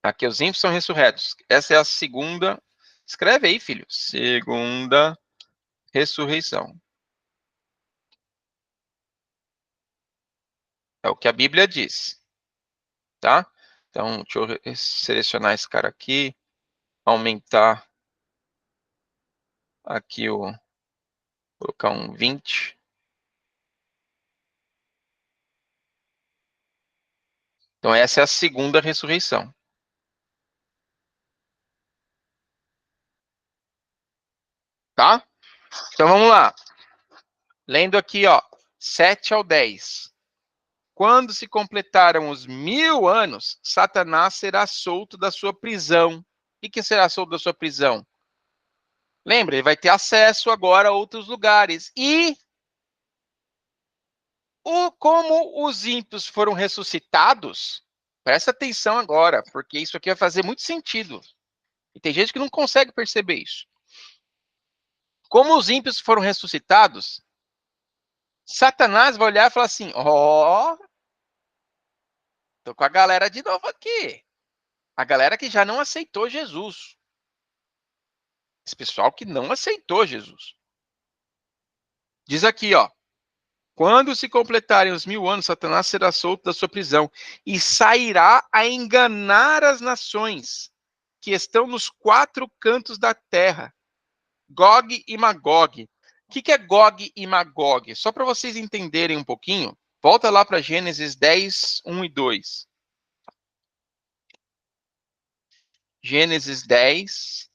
A: aqui os ímpios são ressurretos. Essa é a segunda, escreve aí, filho. Segunda ressurreição. É o que a Bíblia diz. Tá? Então, deixa eu selecionar esse cara aqui, aumentar aqui colocar um 20. Então, essa é a segunda ressurreição. Tá? Então, vamos lá. Lendo aqui, ó, 7 ao 10. Quando se completaram os 1000 anos, Satanás será solto da sua prisão. O que será solto da sua prisão? Lembra, ele vai ter acesso agora a outros lugares. E como os ímpios foram ressuscitados, presta atenção agora, porque isso aqui vai fazer muito sentido. E tem gente que não consegue perceber isso. Como os ímpios foram ressuscitados, Satanás vai olhar e falar assim: ó, tô com a galera de novo aqui. A galera que já não aceitou Jesus. Esse pessoal que não aceitou Jesus. Diz aqui, ó. Quando se completarem os 1000 anos, Satanás será solto da sua prisão e sairá a enganar as nações que estão nos 4 cantos da terra. Gog e Magog. O que é Gog e Magog? Só para vocês entenderem um pouquinho, volta lá para Gênesis 10, 1 e 2. Gênesis 10.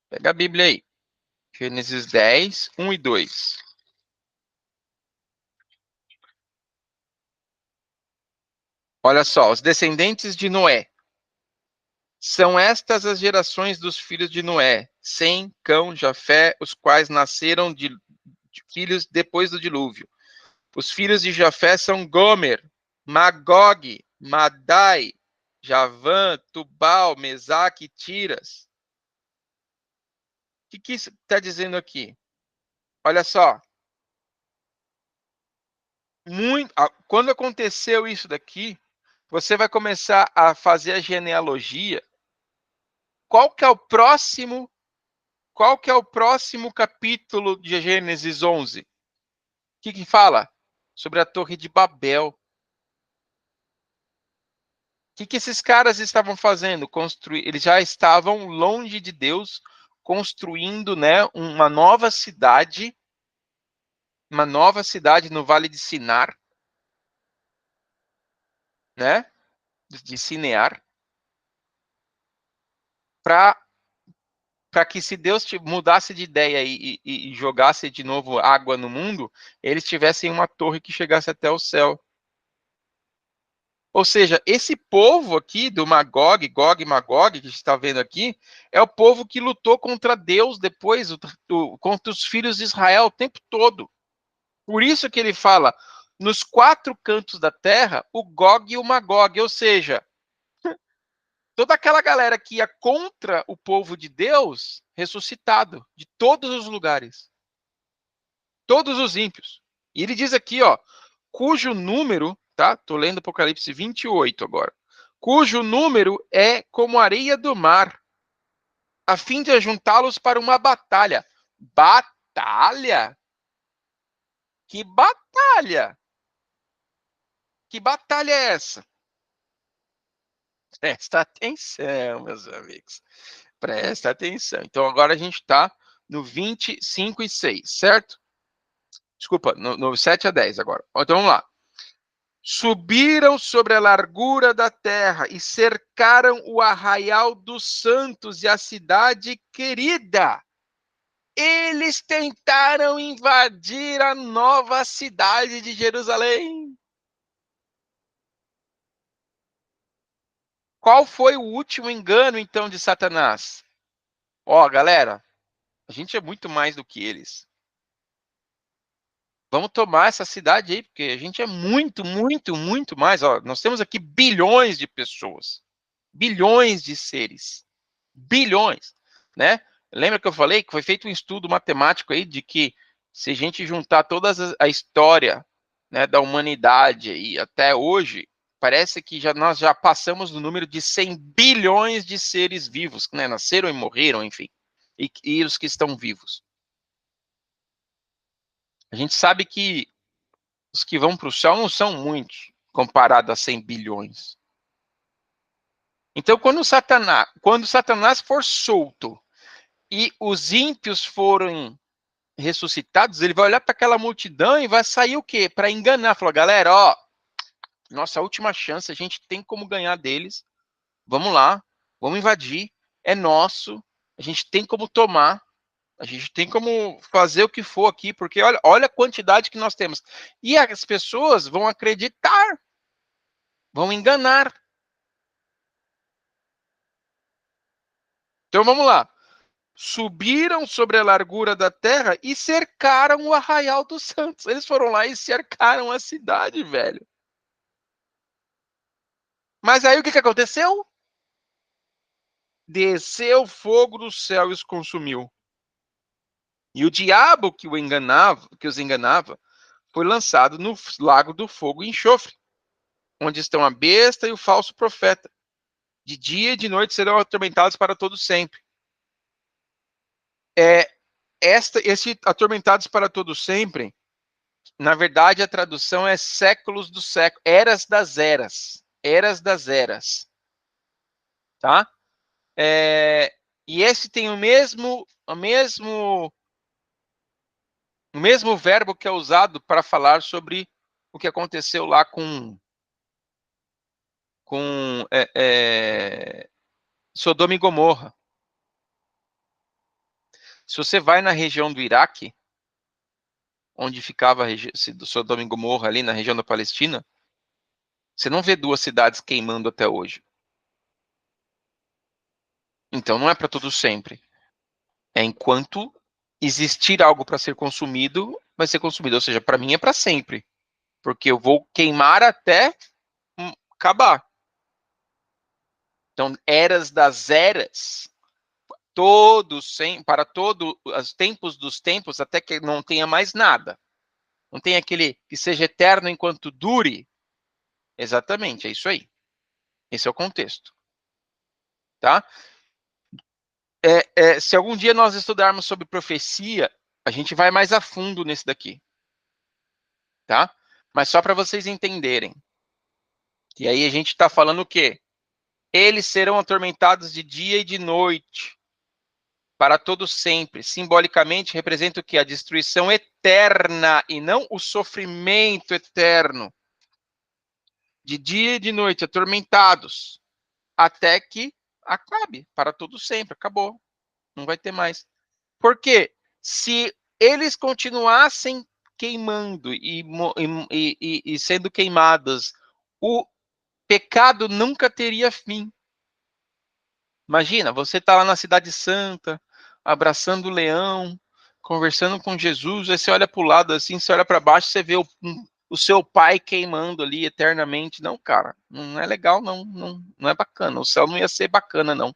A: Pega a Bíblia aí. Gênesis 10, 1 e 2. Olha só, os descendentes de Noé. São estas as gerações dos filhos de Noé, Sem, Cão, Jafé, os quais nasceram de filhos depois do dilúvio. Os filhos de Jafé são Gomer, Magog, Madai, Javã, Tubal, Mesaque e Tiras. O que isso está dizendo aqui? Olha só. Quando aconteceu isso daqui, você vai começar a fazer a genealogia. Qual que é o próximo capítulo de Gênesis 11? O que fala? Sobre a Torre de Babel. O que esses caras estavam fazendo? Eles já estavam longe de Deus, construindo, né, uma nova cidade no Vale de Sinar, né, de Sinear, para que, se Deus mudasse de ideia e jogasse de novo água no mundo, eles tivessem uma torre que chegasse até o céu. Ou seja, esse povo aqui do Magog, Gog e Magog, que a gente está vendo aqui, é o povo que lutou contra Deus depois, contra os filhos de Israel o tempo todo. Por isso que ele fala, nos 4 cantos da terra, o Gog e o Magog, ou seja, toda aquela galera que ia contra o povo de Deus, ressuscitado, de todos os lugares. Todos os ímpios. E ele diz aqui, ó, cujo número, tá? Tô lendo Apocalipse 28 agora. Cujo número é como areia do mar, a fim de ajuntá-los para uma batalha. Batalha? Que batalha? Que batalha é essa? Presta atenção, meus amigos. Presta atenção. Então agora a gente está no 25 e 6, certo? Desculpa, no 7 a 10 agora. Então vamos lá. Subiram sobre a largura da terra e cercaram o arraial dos santos e a cidade querida. Eles tentaram invadir a nova cidade de Jerusalém. Qual foi o último engano, então, de Satanás? Ó, galera, a gente é muito mais do que eles. Vamos tomar essa cidade aí, porque a gente é muito, muito, muito mais. Ó, nós temos aqui bilhões de pessoas. Bilhões de seres. Bilhões, né? Lembra que eu falei que foi feito um estudo matemático aí de que se a gente juntar toda a história, né, da humanidade aí até hoje, parece que nós já passamos do número de 100 bilhões de seres vivos, né, nasceram e morreram, enfim, e os que estão vivos. A gente sabe que os que vão para o céu não são muitos, comparado a 100 bilhões. Então, quando Satanás for solto e os ímpios forem ressuscitados, ele vai olhar para aquela multidão e vai sair o quê? Para enganar. Falou, galera, ó, nossa última chance, a gente tem como ganhar deles. Vamos lá, vamos invadir, é nosso, a gente tem como tomar, a gente tem como fazer o que for aqui, porque olha a quantidade que nós temos. E as pessoas vão acreditar, vão enganar. Então vamos lá. Subiram sobre a largura da terra e cercaram o arraial dos santos. Eles foram lá e cercaram a cidade, velho. Mas aí o que aconteceu? Desceu fogo do céu e os consumiu. E o diabo que os enganava, foi lançado no lago do fogo e enxofre, onde estão a besta e o falso profeta. De dia e de noite serão atormentados para todo sempre. Esse atormentados para todo sempre, na verdade a tradução é séculos dos séculos, eras das eras. Eras das eras. Tá? E esse tem o mesmo verbo que é usado para falar sobre o que aconteceu lá com Sodoma e Gomorra. Se você vai na região do Iraque, onde ficava Sodoma e Gomorra, ali na região da Palestina, você não vê 2 cidades queimando até hoje. Então não é para todo sempre. É enquanto existir algo para ser consumido, vai ser consumido. Ou seja, para mim é para sempre. Porque eu vou queimar até acabar. Então, eras das eras, para todos os tempos dos tempos, até que não tenha mais nada. Não tem aquele que seja eterno enquanto dure. Exatamente, é isso aí. Esse é o contexto. Tá? Se algum dia nós estudarmos sobre profecia, a gente vai mais a fundo nesse daqui. Tá? Mas só para vocês entenderem. E aí a gente está falando o quê? Eles serão atormentados de dia e de noite, para todo sempre. Simbolicamente representa o quê? A destruição eterna e não o sofrimento eterno. De dia e de noite, atormentados, até que acabe, para todo sempre, acabou. Não vai ter mais. Por quê? Se eles continuassem queimando e sendo queimados, o pecado nunca teria fim. Imagina, você está lá na Cidade Santa, abraçando o leão, conversando com Jesus, aí você olha para o lado assim, você olha para baixo, você vê o seu pai queimando ali eternamente. Não, cara, não é legal, não é bacana. O céu não ia ser bacana, não.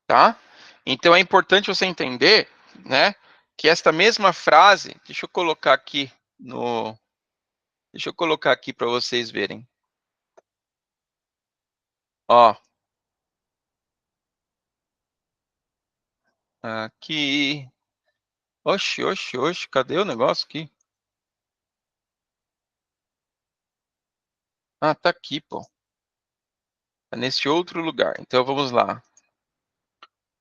A: Tá? Então é importante você entender, né, que esta mesma frase, deixa eu colocar aqui para vocês verem. Ó. Aqui. Oxi, cadê o negócio aqui? Ah, tá aqui, pô. Tá nesse outro lugar. Então vamos lá.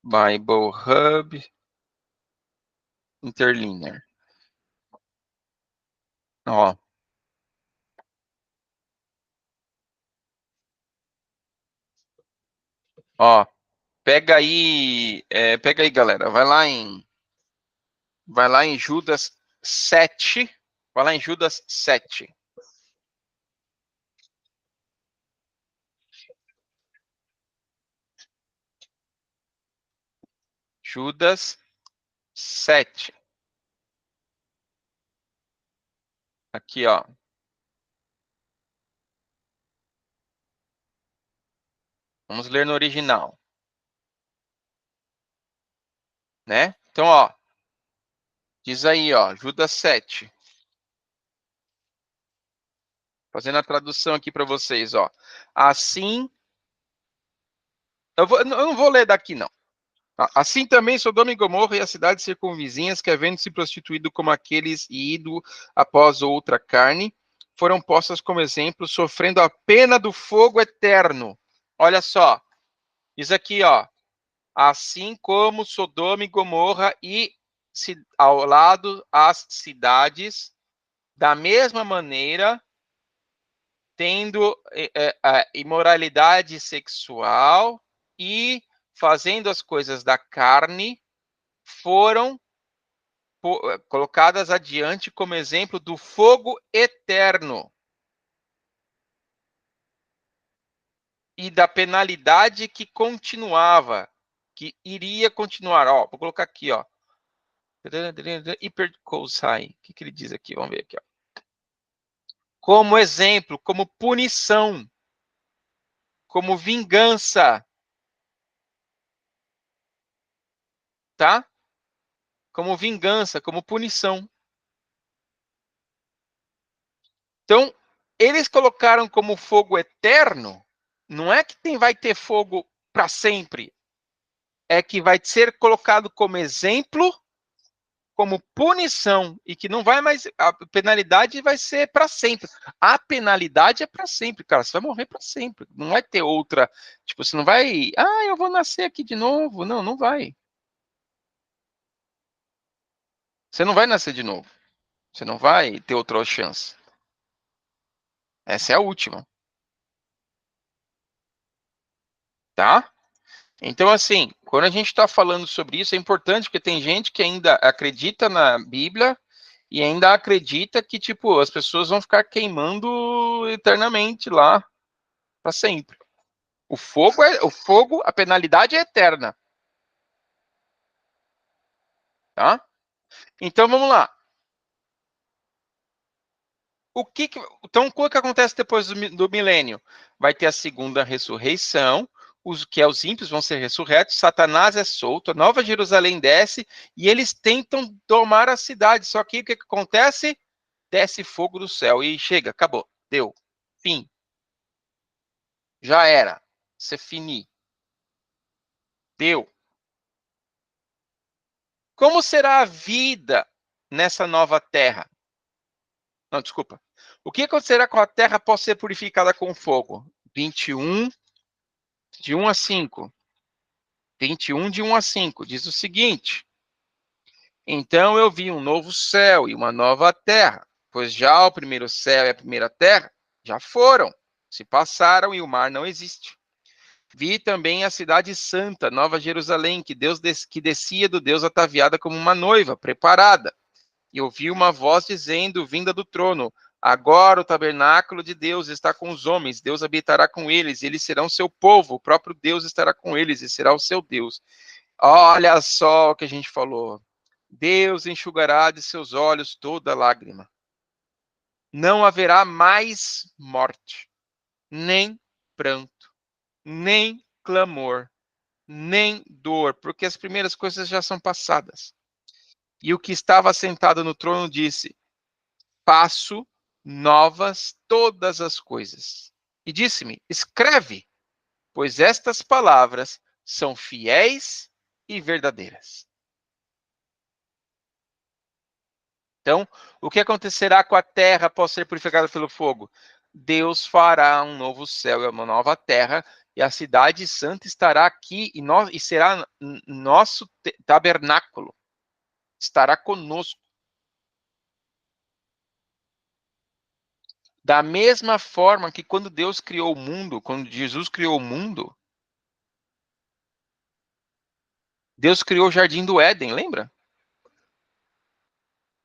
A: Bible Hub Interlinear. Ó. Ó. Pega aí, galera. Vai lá em Judas 7. Vai lá em Judas 7. Judas 7. Aqui, ó. Vamos ler no original. Né? Então, ó. Diz aí, ó. Judas 7. Fazendo a tradução aqui para vocês, ó. Assim. Eu não vou ler daqui, não. Assim também Sodoma e Gomorra e as cidades circunvizinhas, que havendo se prostituído como aqueles e ido após outra carne, foram postas como exemplo, sofrendo a pena do fogo eterno. Olha só, diz aqui, ó, assim como Sodoma e Gomorra e ao lado as cidades, da mesma maneira, tendo a imoralidade sexual e fazendo as coisas da carne, foram colocadas adiante como exemplo do fogo eterno e da penalidade que continuava, que iria continuar. Ó, vou colocar aqui, ó. Hipercousai. O que ele diz aqui? Vamos ver aqui, ó. Como exemplo, como punição, como vingança, tá? Como vingança, como punição. Então, eles colocaram como fogo eterno, não é que vai ter fogo para sempre, é que vai ser colocado como exemplo, como punição, e que não vai mais, a penalidade vai ser para sempre. A penalidade é para sempre, cara, você vai morrer para sempre, não vai ter outra, tipo, você não vai, eu vou nascer aqui de novo, não vai. Você não vai nascer de novo, você não vai ter outra chance. Essa é a última. Tá? Então, assim, quando a gente está falando sobre isso, é importante porque tem gente que ainda acredita na Bíblia e ainda acredita que, tipo, as pessoas vão ficar queimando eternamente lá para sempre. O fogo, a penalidade é eterna. Tá? Então, vamos lá. Então, o que acontece depois do milênio? Vai ter a segunda ressurreição, os ímpios vão ser ressurretos, Satanás é solto, a Nova Jerusalém desce, e eles tentam tomar a cidade. Só que o que acontece? Desce fogo do céu e chega, acabou, deu. fim. Já era. C'est fini. Deu. Como será a vida nessa nova terra? Não, desculpa. O que acontecerá com a terra após ser purificada com fogo? 21, de 1 a 5. 21, de 1 a 5. Diz o seguinte: então eu vi um novo céu e uma nova terra, pois já o primeiro céu e a primeira terra já foram, se passaram e o mar não existe. Vi também a cidade santa, Nova Jerusalém, que descia do Deus ataviada como uma noiva, preparada. E ouvi uma voz dizendo, vinda do trono: agora o tabernáculo de Deus está com os homens, Deus habitará com eles, e eles serão seu povo, o próprio Deus estará com eles e será o seu Deus. Olha só o que a gente falou. Deus enxugará de seus olhos toda lágrima. Não haverá mais morte, nem pranto, nem clamor, nem dor, porque as primeiras coisas já são passadas. E o que estava sentado no trono disse: faço novas todas as coisas. E disse-me: escreve, pois estas palavras são fiéis e verdadeiras. Então, o que acontecerá com a terra após ser purificada pelo fogo? Deus fará um novo céu e uma nova terra, e a cidade santa estará aqui e será nosso tabernáculo. Estará conosco. Da mesma forma que quando Deus criou o mundo, quando Jesus criou o mundo, Deus criou o jardim do Éden, lembra?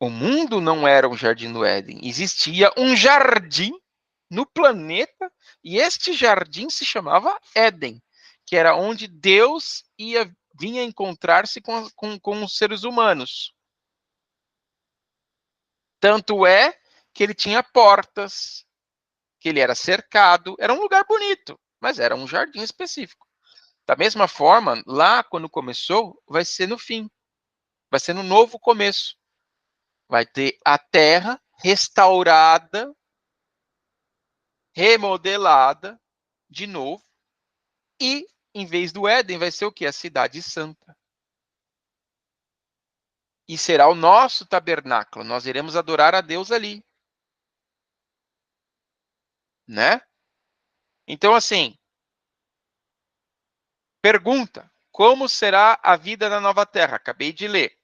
A: O mundo não era um jardim do Éden. Existia um jardim no planeta, e este jardim se chamava Éden, que era onde Deus vinha encontrar-se com os seres humanos. Tanto é que ele tinha portas, que ele era cercado, era um lugar bonito, mas era um jardim específico. Da mesma forma, lá quando começou, vai ser no fim. Vai ser no novo começo. Vai ter a terra restaurada, remodelada de novo, e em vez do Éden vai ser o quê? A cidade santa. E será o nosso tabernáculo. Nós iremos adorar a Deus ali. Né? Então, assim, pergunta: como será a vida na nova terra? Acabei de ler.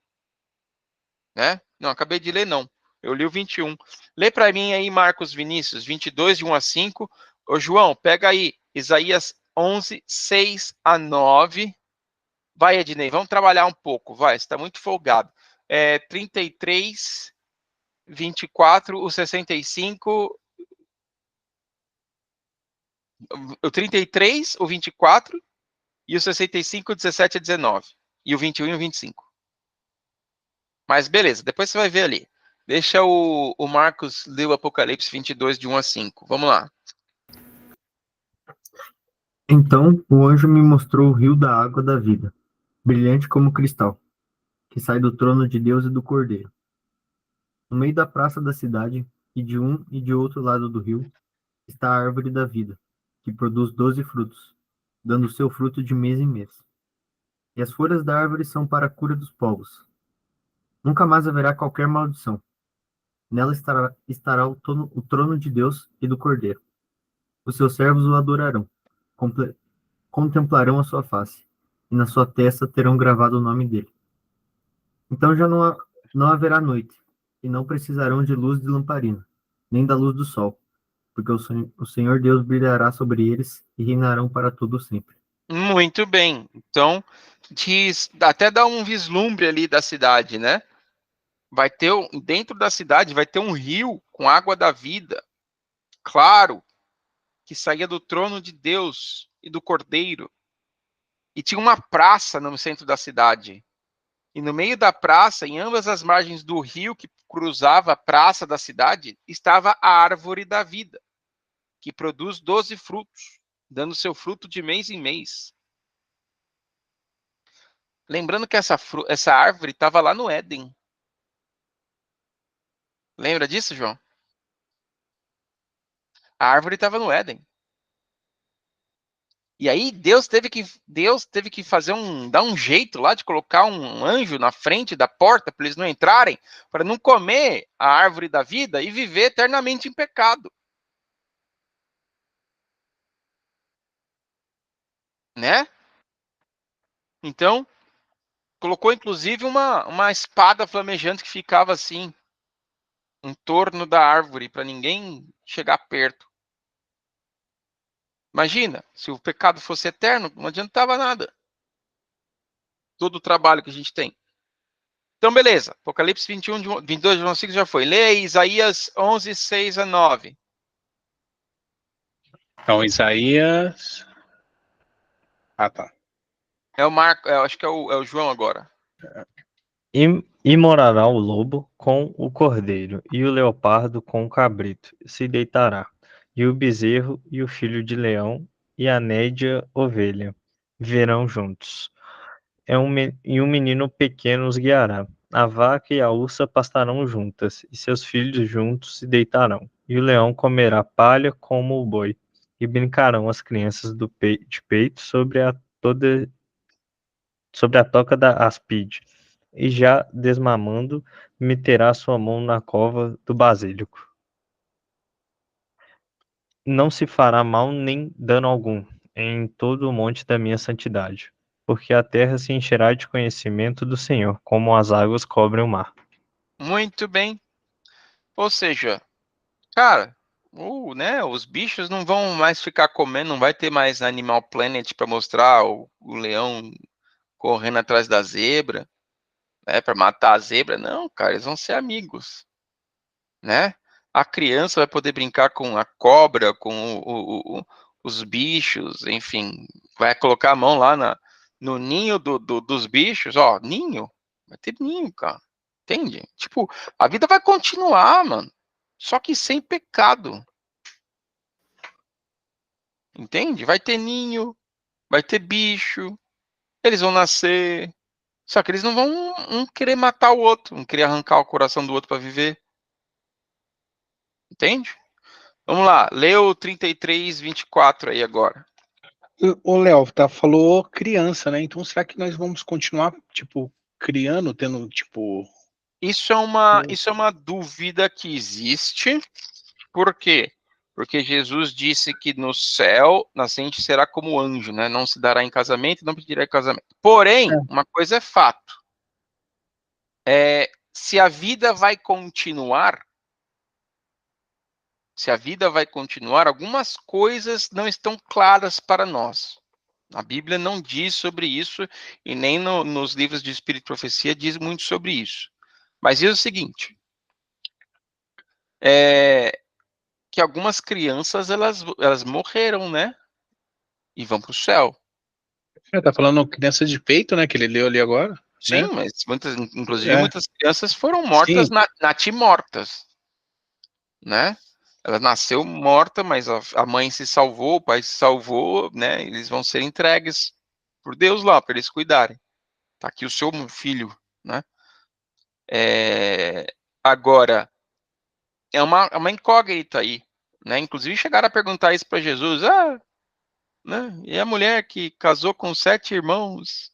A: Né? Não, acabei de ler, não. Eu li o 21. Lê para mim aí, Marcos Vinícius, 22, de 1 a 5. Ô, João, pega aí Isaías 11, 6 a 9. Vai, Ednei, vamos trabalhar um pouco. Vai, você está muito folgado. 33, 24, o 65... O 33, o 24, e o 65, o 17 a 19. E o 21 e o 25. Mas beleza, depois você vai ver ali. Deixa o Marcos ler o Apocalipse 22, de 1 a 5. Vamos lá.
B: Então o anjo me mostrou o rio da água da vida, brilhante como cristal, que sai do trono de Deus e do Cordeiro. No meio da praça da cidade, e de um e de outro lado do rio, está a árvore da vida, que produz 12 frutos, dando seu fruto de mês em mês. E as folhas da árvore são para a cura dos povos. Nunca mais haverá qualquer maldição. Nela estará o trono de Deus e do Cordeiro. Os seus servos o adorarão, contemplarão a sua face, e na sua testa terão gravado o nome dele. Então já não haverá noite, e não precisarão de luz de lamparina, nem da luz do sol, porque o Senhor Deus brilhará sobre eles e reinarão para todo sempre.
A: Muito bem. Então, até dá um vislumbre ali da cidade, né? Dentro da cidade vai ter um rio com água da vida, claro, que saía do trono de Deus e do Cordeiro. E tinha uma praça no centro da cidade. E no meio da praça, em ambas as margens do rio que cruzava a praça da cidade, estava a árvore da vida, que produz 12 frutos, dando seu fruto de mês em mês. Lembrando que essa árvore estava lá no Éden. Lembra disso, João? A árvore estava no Éden. E aí Deus teve que fazer dar um jeito lá de colocar um anjo na frente da porta para eles não entrarem, para não comer a árvore da vida e viver eternamente em pecado. Né? Então, colocou inclusive uma espada flamejante que ficava assim em torno da árvore para ninguém chegar perto. Imagina, se o pecado fosse eterno, não adiantava nada. Todo o trabalho que a gente tem. Então, beleza. Apocalipse 21, 22, 25 já foi. Lê aí Isaías 11, 6 a 9.
E: Então, Isaías... Ah, tá.
A: É o Marco, acho que é o João agora.
C: E morará o lobo com o cordeiro, e o leopardo com o cabrito, se deitará, e o bezerro e o filho de leão e a nédia ovelha viverão juntos. E um menino pequeno os guiará. A vaca e a ursa pastarão juntas, e seus filhos juntos se deitarão. E o leão comerá palha como o boi, e brincarão as crianças de peito sobre a toca da áspide, e já desmamando, meterá sua mão na cova do basílico. Não se fará mal nem dano algum em todo o monte da minha santidade, porque a terra se encherá de conhecimento do Senhor, como as águas cobrem o mar.
A: Muito bem. Ou seja, cara, né, os bichos não vão mais ficar comendo, não vai ter mais Animal Planet para mostrar o leão correndo atrás da zebra, né, para matar a zebra. Não, cara, eles vão ser amigos, né? A criança vai poder brincar com a cobra, com os bichos, enfim, vai colocar a mão lá no ninho dos bichos, ó, ninho, vai ter ninho, cara, entende? Tipo, a vida vai continuar, mano, só que sem pecado, entende? Vai ter ninho, vai ter bicho, eles vão nascer, só que eles não vão um querer matar o outro, um querer arrancar o coração do outro para viver, entende? Vamos lá, lê o 33, 24 aí agora.
E: O Léo, falou criança, né? Então, será que nós vamos continuar, tipo, criando, tendo, tipo...
A: Isso é uma dúvida que existe. Por quê? Porque Jesus disse que no céu, nascente será como anjo, né? Não se dará em casamento, não pedirá em casamento. Porém, uma coisa é fato. Se a vida vai continuar, algumas coisas não estão claras para nós. A Bíblia não diz sobre isso, e nem nos livros de Espírito e Profecia diz muito sobre isso. Mas diz o seguinte, que algumas crianças, elas morreram, né? E vão para o céu.
E: Tá falando criança de peito, né? Que ele leu ali agora,
A: Sim,
E: né?
A: mas inclusive muitas crianças foram mortas,
E: Sim.
A: natimortas, né? Ela nasceu morta, mas a mãe se salvou, o pai se salvou, né? Eles vão ser entregues por Deus lá, para eles cuidarem. Tá aqui o seu filho, né? Agora, é uma incógnita aí, né? Inclusive chegaram a perguntar isso para Jesus, né? E a mulher que casou com 7 irmãos?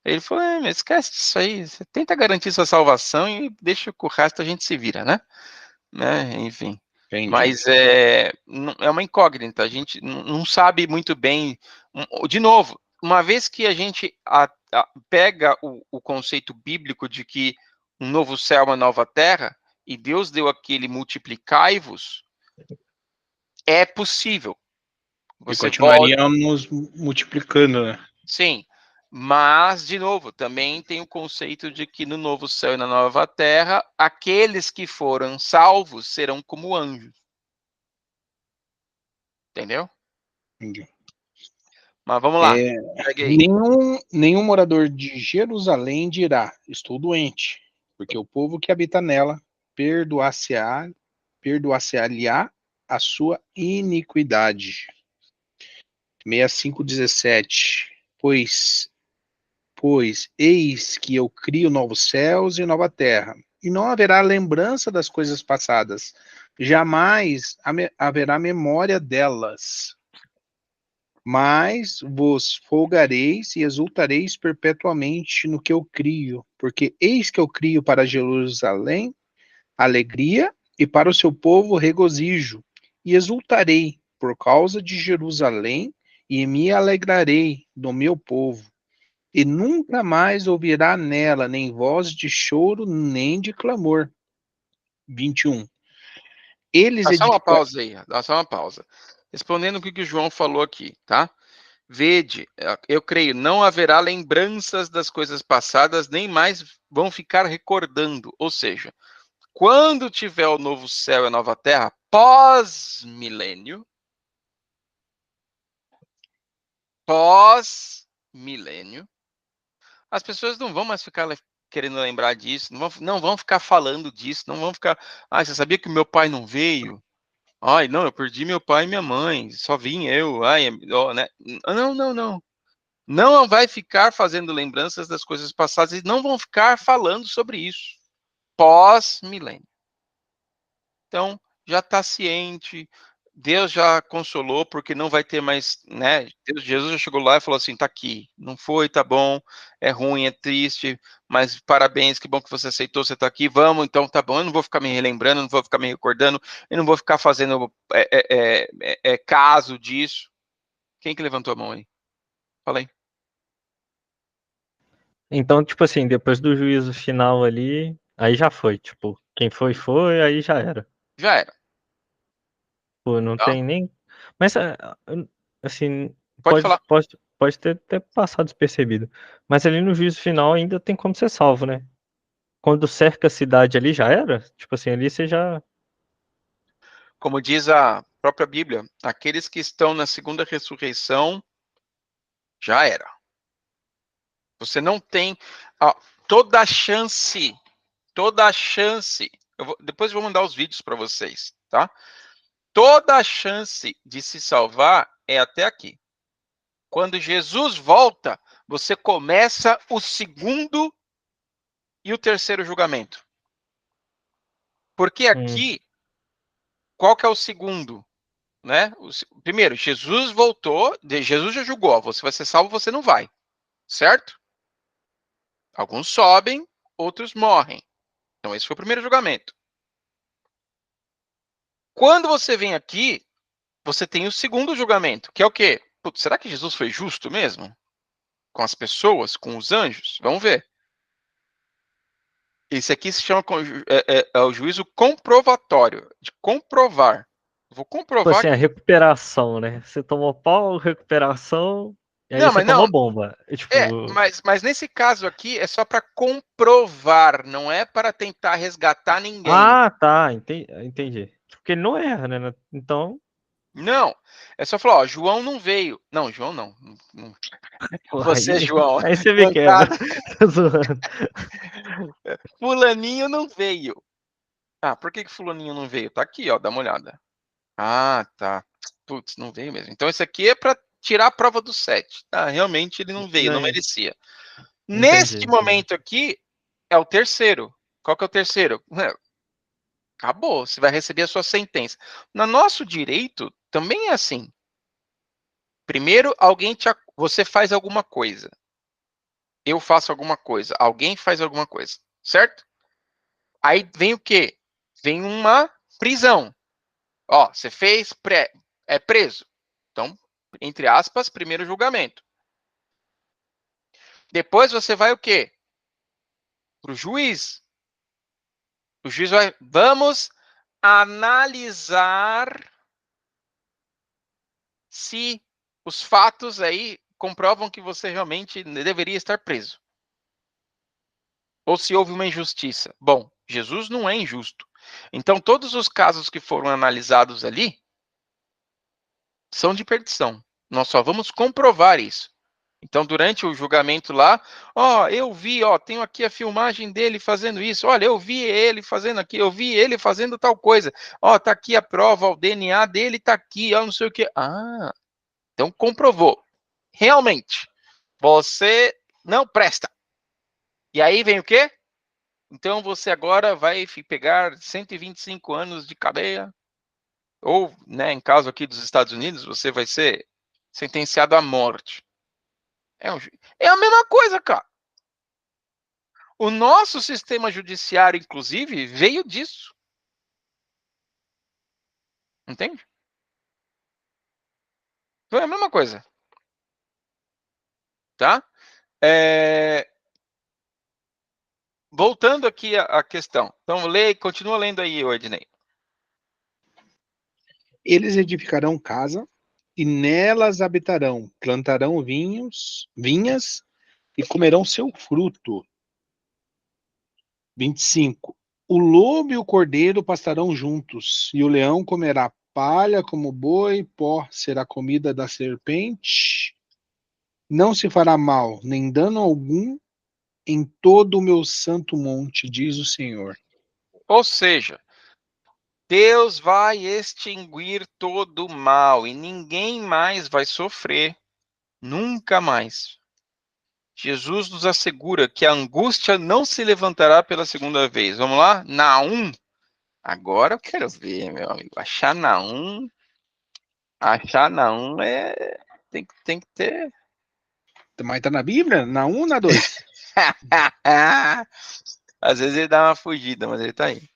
A: Ele falou, mas esquece disso aí, você tenta garantir sua salvação e deixa que o resto a gente se vira, né? Enfim.
E: Entendi.
A: Mas é uma incógnita, a gente não sabe muito bem. De novo, uma vez que a gente pega o conceito bíblico de que um novo céu, uma nova terra, e Deus deu aquele multiplicai-vos, é possível.
E: E
A: Você
E: continuaríamos multiplicando, né?
A: Sim, mas, de novo, também tem o conceito de que no novo céu e na nova terra, aqueles que foram salvos serão como anjos. Entendeu?
E: Entendi.
A: Mas vamos lá. Segue aí.
E: Nenhum morador de Jerusalém dirá, estou doente, porque o povo que habita nela perdoar-se-á a sua iniquidade. 65:17. Pois eis que eu crio novos céus e nova terra, e não haverá lembrança das coisas passadas, jamais haverá memória delas. Mas vos folgareis e exultareis perpetuamente no que eu crio, porque eis que eu crio para Jerusalém alegria e para o seu povo regozijo, e exultarei por causa de Jerusalém e me alegrarei do meu povo. E nunca mais ouvirá nela nem voz de choro, nem de clamor. 21. Eles
A: Dá só uma
E: edificarão.
A: pausa aí, dá só uma pausa. Respondendo o que o João falou aqui, tá? Vede, eu creio, não haverá lembranças das coisas passadas, nem mais vão ficar recordando. Ou seja, quando tiver o novo céu e a nova terra, pós-milênio, as pessoas não vão mais ficar querendo lembrar disso, não vão ficar falando disso, não vão ficar, você sabia que o meu pai não veio? Ai, não, eu perdi meu pai e minha mãe, só vim eu, né? Não, não, não. Não vai ficar fazendo lembranças das coisas passadas e não vão ficar falando sobre isso pós-milênio. Então, já está ciente, Deus já consolou, porque não vai ter mais, né? Jesus já chegou lá e falou assim: tá aqui, não foi, tá bom, é ruim, é triste, mas parabéns, que bom que você aceitou, você tá aqui, vamos, então tá bom, eu não vou ficar me relembrando, não vou ficar me recordando, eu não vou ficar fazendo caso disso. Quem que levantou a mão aí? Fala aí.
C: Então, tipo assim, depois do juízo final ali, aí já foi, tipo, quem foi, aí já era.
A: Já era,
C: Pô, não
A: tá?
C: tem nem. Mas, assim,
A: Pode falar.
C: pode ter passado despercebido. Mas ali no juízo final ainda tem como ser salvo, né? Quando cerca a cidade ali já era? Tipo assim, ali você já.
A: Como diz a própria Bíblia, aqueles que estão na segunda ressurreição, já era. Você não tem toda a chance, toda a chance. Depois eu vou mandar os vídeos para vocês, tá? Toda a chance de se salvar é até aqui. Quando Jesus volta, você começa o segundo e o terceiro julgamento. Porque aqui, qual que é o segundo? Né? Primeiro, Jesus voltou, Jesus já julgou, você vai ser salvo, você não vai, certo? Alguns sobem, outros morrem. Então esse foi o primeiro julgamento. Quando você vem aqui, você tem o segundo julgamento, que é o quê? Putz, será que Jesus foi justo mesmo? Com as pessoas, com os anjos? Vamos ver. Esse aqui se chama o juízo comprovatório, de comprovar. Vou
C: Tipo
A: comprovar
C: assim, a
A: que...
C: recuperação, né? Você tomou pau, recuperação, e aí
A: Não,
C: você
A: mas não,
C: toma bomba. E, tipo.
A: mas nesse caso aqui é só para comprovar, não é para tentar resgatar ninguém.
C: Ah, tá, entendi. Porque ele não erra, né? Então.
A: Não, é só falar, ó, João não veio. Não, João não.
C: Pô,
A: Você, João.
C: aí você me
A: No
C: quebra.
A: caso,
C: Tô zoando.
A: fulaninho não veio. Ah, por que fulaninho não veio? Tá aqui, ó, dá uma olhada. Ah, tá. Putz, não veio mesmo. Então esse aqui é para tirar a prova do 7. Ah, realmente ele não veio, não
C: Não,
A: merecia.
C: entendi,
A: Neste
C: entendi.
A: momento aqui é o terceiro. Qual que é o terceiro? Acabou, você vai receber a sua sentença. No nosso direito também é assim. Primeiro, você faz alguma coisa. Eu faço alguma coisa. Alguém faz alguma coisa, certo? Aí vem o quê? Vem uma prisão. Ó, você fez, é preso. Então, entre aspas, primeiro julgamento. Depois você vai o quê? Para o juiz. O juiz vai, vamos analisar se os fatos aí comprovam que você realmente deveria estar preso. Ou se houve uma injustiça. Bom, Jesus não é injusto. Então, todos os casos que foram analisados ali são de perdição. Nós só vamos comprovar isso. Então, durante o julgamento lá, eu vi, tenho aqui a filmagem dele fazendo isso. Olha, eu vi ele fazendo aqui, eu vi ele fazendo tal coisa. Tá aqui a prova, o DNA dele tá aqui, não sei o quê. Ah, então comprovou. Realmente, você não presta. E aí vem o quê? Então você agora vai pegar 125 anos de cadeia, ou, né, em caso aqui dos Estados Unidos, você vai ser sentenciado à morte. É a mesma coisa, cara. O nosso sistema judiciário, inclusive, veio disso. Entende? Foi a mesma coisa. Tá? Voltando aqui à questão. Então, continua lendo aí, Ednei.
E: Eles edificarão casa e nelas habitarão, plantarão vinhas e comerão seu fruto. 25. O lobo e o cordeiro pastarão juntos, e o leão comerá palha como boi, pó será comida da serpente. Não se fará mal, nem dano algum em todo o meu santo monte, diz o Senhor.
A: Ou seja, Deus vai extinguir todo o mal e ninguém mais vai sofrer. Nunca mais. Jesus nos assegura que a angústia não se levantará pela segunda vez. Vamos lá? Naum. Agora eu quero ver, meu amigo. Achar Naum tem que ter.
E: Mas tá na Bíblia? Na 1 ou na 2?
A: Às vezes ele dá uma fugida, mas ele tá aí.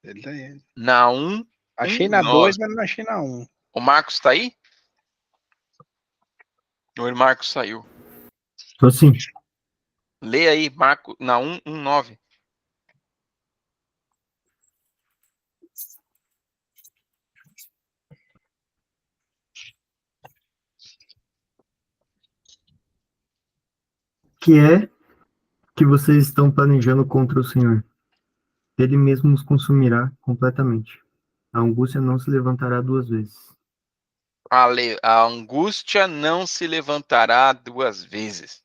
E: Ele tá aí.
A: Naum.
E: Achei na 2, mas não achei na 1.
A: O Marcos tá aí? O Marcos saiu.
B: Tô sim.
A: Lê aí, Marcos, Naum 1:9.
B: Que é que vocês estão planejando contra o Senhor? Ele mesmo nos consumirá completamente. A angústia não se levantará duas vezes.
A: A angústia não se levantará duas vezes.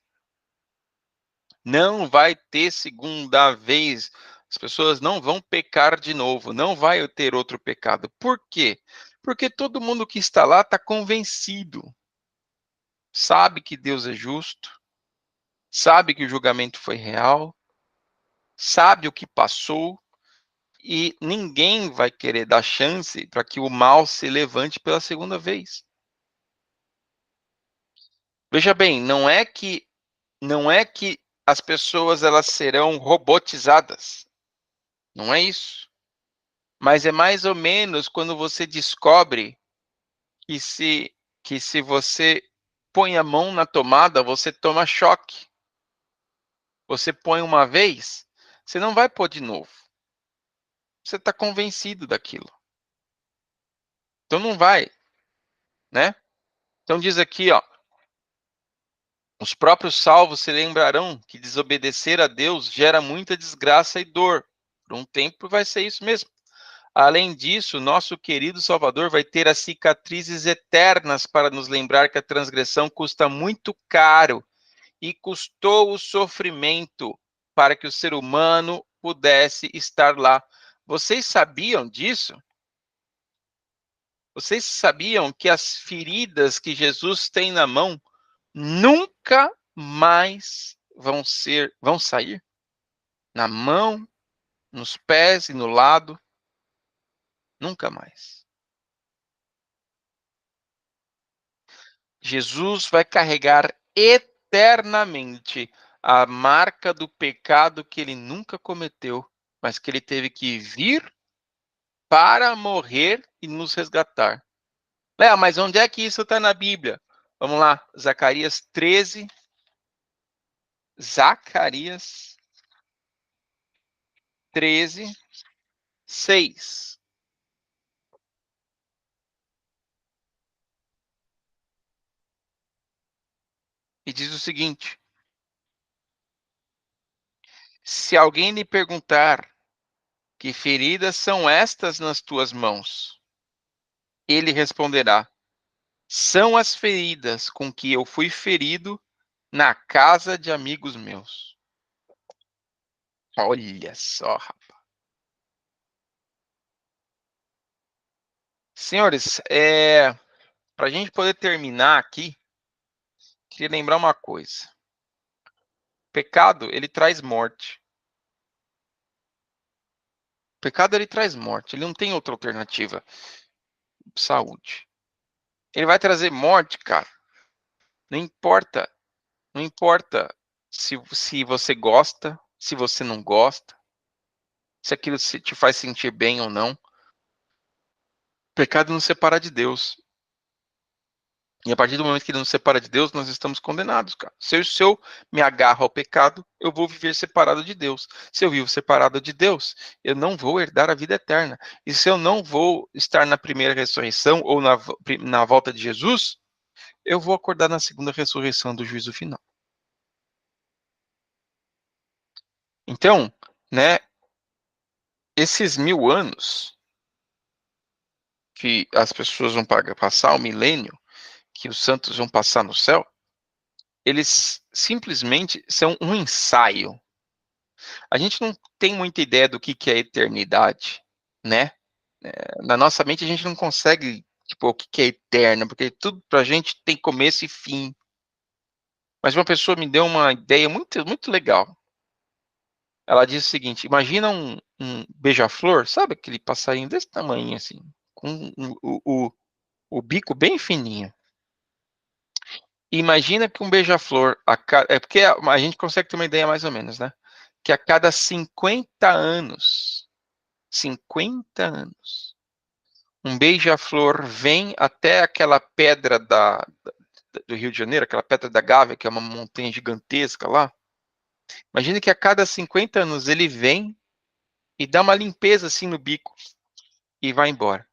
A: Não vai ter segunda vez. As pessoas não vão pecar de novo. Não vai ter outro pecado. Por quê? Porque todo mundo que está lá está convencido. Sabe que Deus é justo. Sabe que o julgamento foi real. Sabe o que passou. E ninguém vai querer dar chance para que o mal se levante pela segunda vez. Veja bem, não é que as pessoas elas serão robotizadas. Não é isso. Mas é mais ou menos quando você descobre que se você põe a mão na tomada, você toma choque. Você põe uma vez, você não vai pôr de novo. Você está convencido daquilo. Então não vai, né? Então diz aqui, ó. Os próprios salvos se lembrarão que desobedecer a Deus gera muita desgraça e dor. Por um tempo vai ser isso mesmo. Além disso, nosso querido Salvador vai ter as cicatrizes eternas para nos lembrar que a transgressão custa muito caro e custou o sofrimento para que o ser humano pudesse estar lá. Vocês sabiam disso? Vocês sabiam que as feridas que Jesus tem na mão nunca mais vão sair? Na mão, nos pés e no lado, nunca mais. Jesus vai carregar eternamente a marca do pecado que ele nunca cometeu, mas que ele teve que vir para morrer e nos resgatar. Léo, mas onde é que isso está na Bíblia? Vamos lá, Zacarias 13. Zacarias 13, 6. E diz o seguinte: se alguém lhe perguntar que feridas são estas nas tuas mãos, ele responderá: são as feridas com que eu fui ferido na casa de amigos meus. Olha só, rapaz. Senhores, para a gente poder terminar aqui, queria lembrar uma coisa. O pecado, ele traz morte. O pecado, ele traz morte, ele não tem outra alternativa. Saúde. Ele vai trazer morte, cara. Não importa. Não importa se você gosta, se você não gosta, se aquilo te faz sentir bem ou não. O pecado nos separa de Deus. E a partir do momento que ele nos separa de Deus, nós estamos condenados, cara. Se eu me agarro ao pecado, eu vou viver separado de Deus. Se eu vivo separado de Deus, eu não vou herdar a vida eterna. E se eu não vou estar na primeira ressurreição ou na volta de Jesus, eu vou acordar na segunda ressurreição do juízo final. Então, né, esses 1000 anos que as pessoas vão passar, o milênio, que os santos vão passar no céu, eles simplesmente são um ensaio. A gente não tem muita ideia do que é eternidade, né? Na nossa mente a gente não consegue, tipo, o que é eterno, porque tudo pra gente tem começo e fim. Mas uma pessoa me deu uma ideia muito, muito legal. Ela disse o seguinte: imagina um beija-flor, sabe aquele passarinho desse tamanho assim, com o bico bem fininho. Imagina que um beija-flor, é porque a gente consegue ter uma ideia mais ou menos, né? Que a cada 50 anos, um beija-flor vem até aquela pedra do Rio de Janeiro, aquela pedra da Gávea, que é uma montanha gigantesca lá. Imagina que a cada 50 anos ele vem e dá uma limpeza assim no bico e vai embora.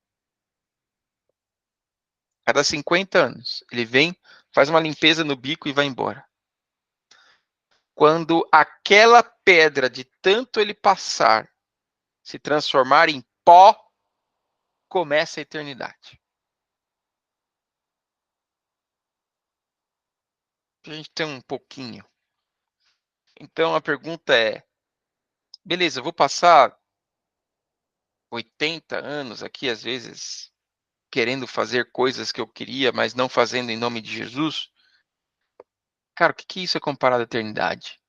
A: Cada 50 anos ele vem, faz uma limpeza no bico e vai embora. Quando aquela pedra, de tanto ele passar, se transformar em pó, começa a eternidade. A gente tem um pouquinho. Então a pergunta é, beleza, eu vou passar 80 anos aqui, às vezes, querendo fazer coisas que eu queria, mas não fazendo em nome de Jesus? Cara, o que isso é comparado à eternidade?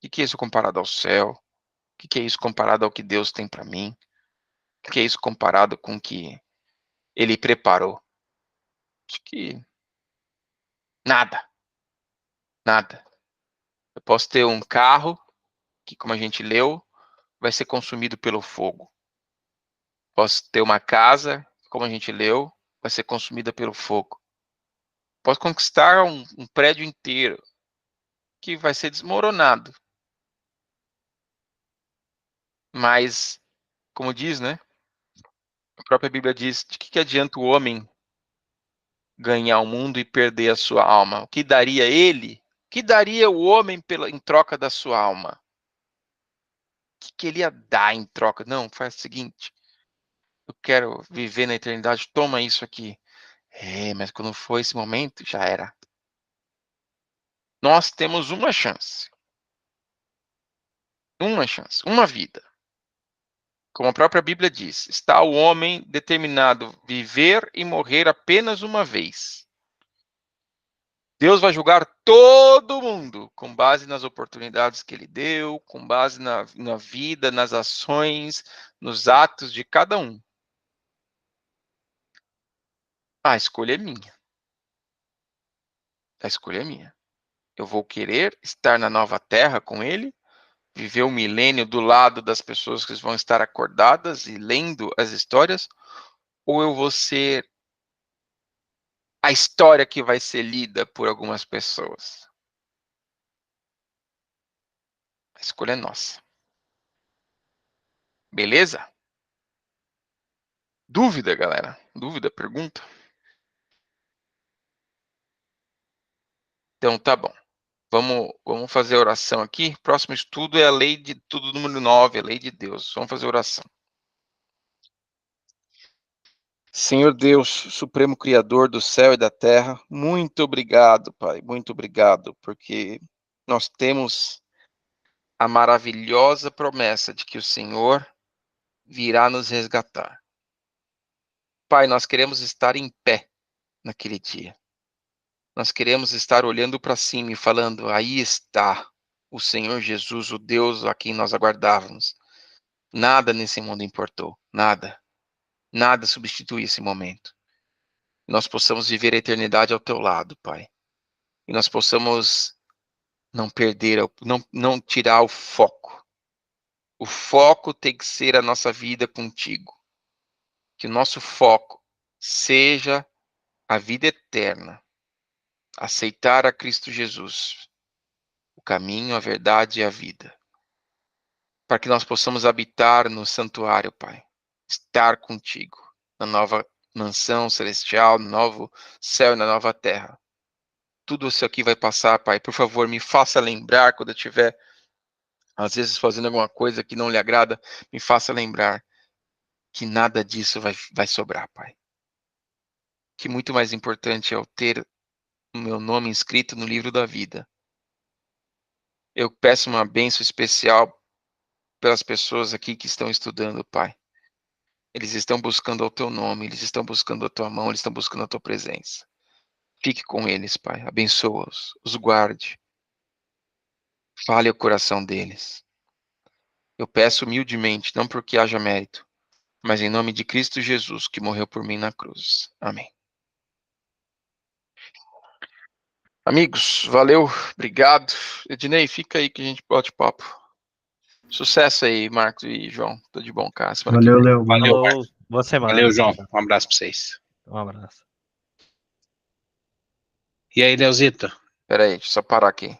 A: O que é isso comparado ao céu? O que é isso comparado ao que Deus tem para mim? O que é isso comparado com o que Ele preparou? Acho que nada, nada. Eu posso ter um carro que, como a gente leu, vai ser consumido pelo fogo. Posso ter uma casa, como a gente leu, vai ser consumida pelo fogo. Posso conquistar um prédio inteiro que vai ser desmoronado. Mas, como diz, né? A própria Bíblia diz, de que adianta o homem ganhar o mundo e perder a sua alma? O que daria ele? O que daria o homem em troca da sua alma? O que ele ia dar em troca? Não, faz o seguinte, eu quero viver na eternidade, toma isso aqui. Mas quando for esse momento, já era. Nós temos uma chance. Uma chance, uma vida. Como a própria Bíblia diz, está o homem determinado viver e morrer apenas uma vez. Deus vai julgar todo mundo com base nas oportunidades que ele deu, com base na vida, nas ações, nos atos de cada um. A escolha é minha. A escolha é minha. Eu vou querer estar na nova terra com ele, viver o milênio do lado das pessoas que vão estar acordadas e lendo as histórias, ou eu vou ser a história que vai ser lida por algumas pessoas? A escolha é nossa. Beleza? Dúvida, galera? Dúvida, pergunta? Então tá bom. Vamos fazer a oração aqui. Próximo estudo é a lei de tudo número 9, a lei de Deus. Vamos fazer a oração. Senhor Deus, Supremo Criador do céu e da terra, muito obrigado, Pai, muito obrigado, porque nós temos a maravilhosa promessa de que o Senhor virá nos resgatar. Pai, nós queremos estar em pé naquele dia. Nós queremos estar olhando para cima e falando, aí está o Senhor Jesus, o Deus a quem nós aguardávamos. Nada nesse mundo importou, nada. Nada substitui esse momento. E nós possamos viver a eternidade ao teu lado, Pai. E nós possamos não perder, não tirar o foco. O foco tem que ser a nossa vida contigo. Que o nosso foco seja a vida eterna. Aceitar a Cristo Jesus, o caminho, a verdade e a vida. Para que nós possamos habitar no santuário, Pai. Estar contigo na nova mansão celestial, no novo céu e na nova terra. Tudo isso aqui vai passar, Pai. Por favor, me faça lembrar quando eu estiver, às vezes, fazendo alguma coisa que não lhe agrada, me faça lembrar que nada disso vai sobrar, Pai. Que muito mais importante é eu ter o meu nome inscrito no livro da vida. Eu peço uma bênção especial pelas pessoas aqui que estão estudando, Pai. Eles estão buscando o teu nome, eles estão buscando a tua mão, eles estão buscando a tua presença. Fique com eles, Pai. Abençoa-os, os guarde. Fale ao coração deles. Eu peço humildemente, não porque haja mérito, mas em nome de Cristo Jesus, que morreu por mim na cruz. Amém. Amigos, valeu, obrigado. Ednei, fica aí que a gente bate papo. Sucesso aí, Marcos e João. Tudo de bom, cara. Semana que
B: Valeu,
A: vem.
B: Léo.
E: Valeu,
C: Falou,
E: Marcos.
C: boa semana.
E: Valeu, João. Um abraço pra vocês.
C: Um abraço.
E: E aí, Leozito?
A: Pera aí, deixa eu só parar aqui.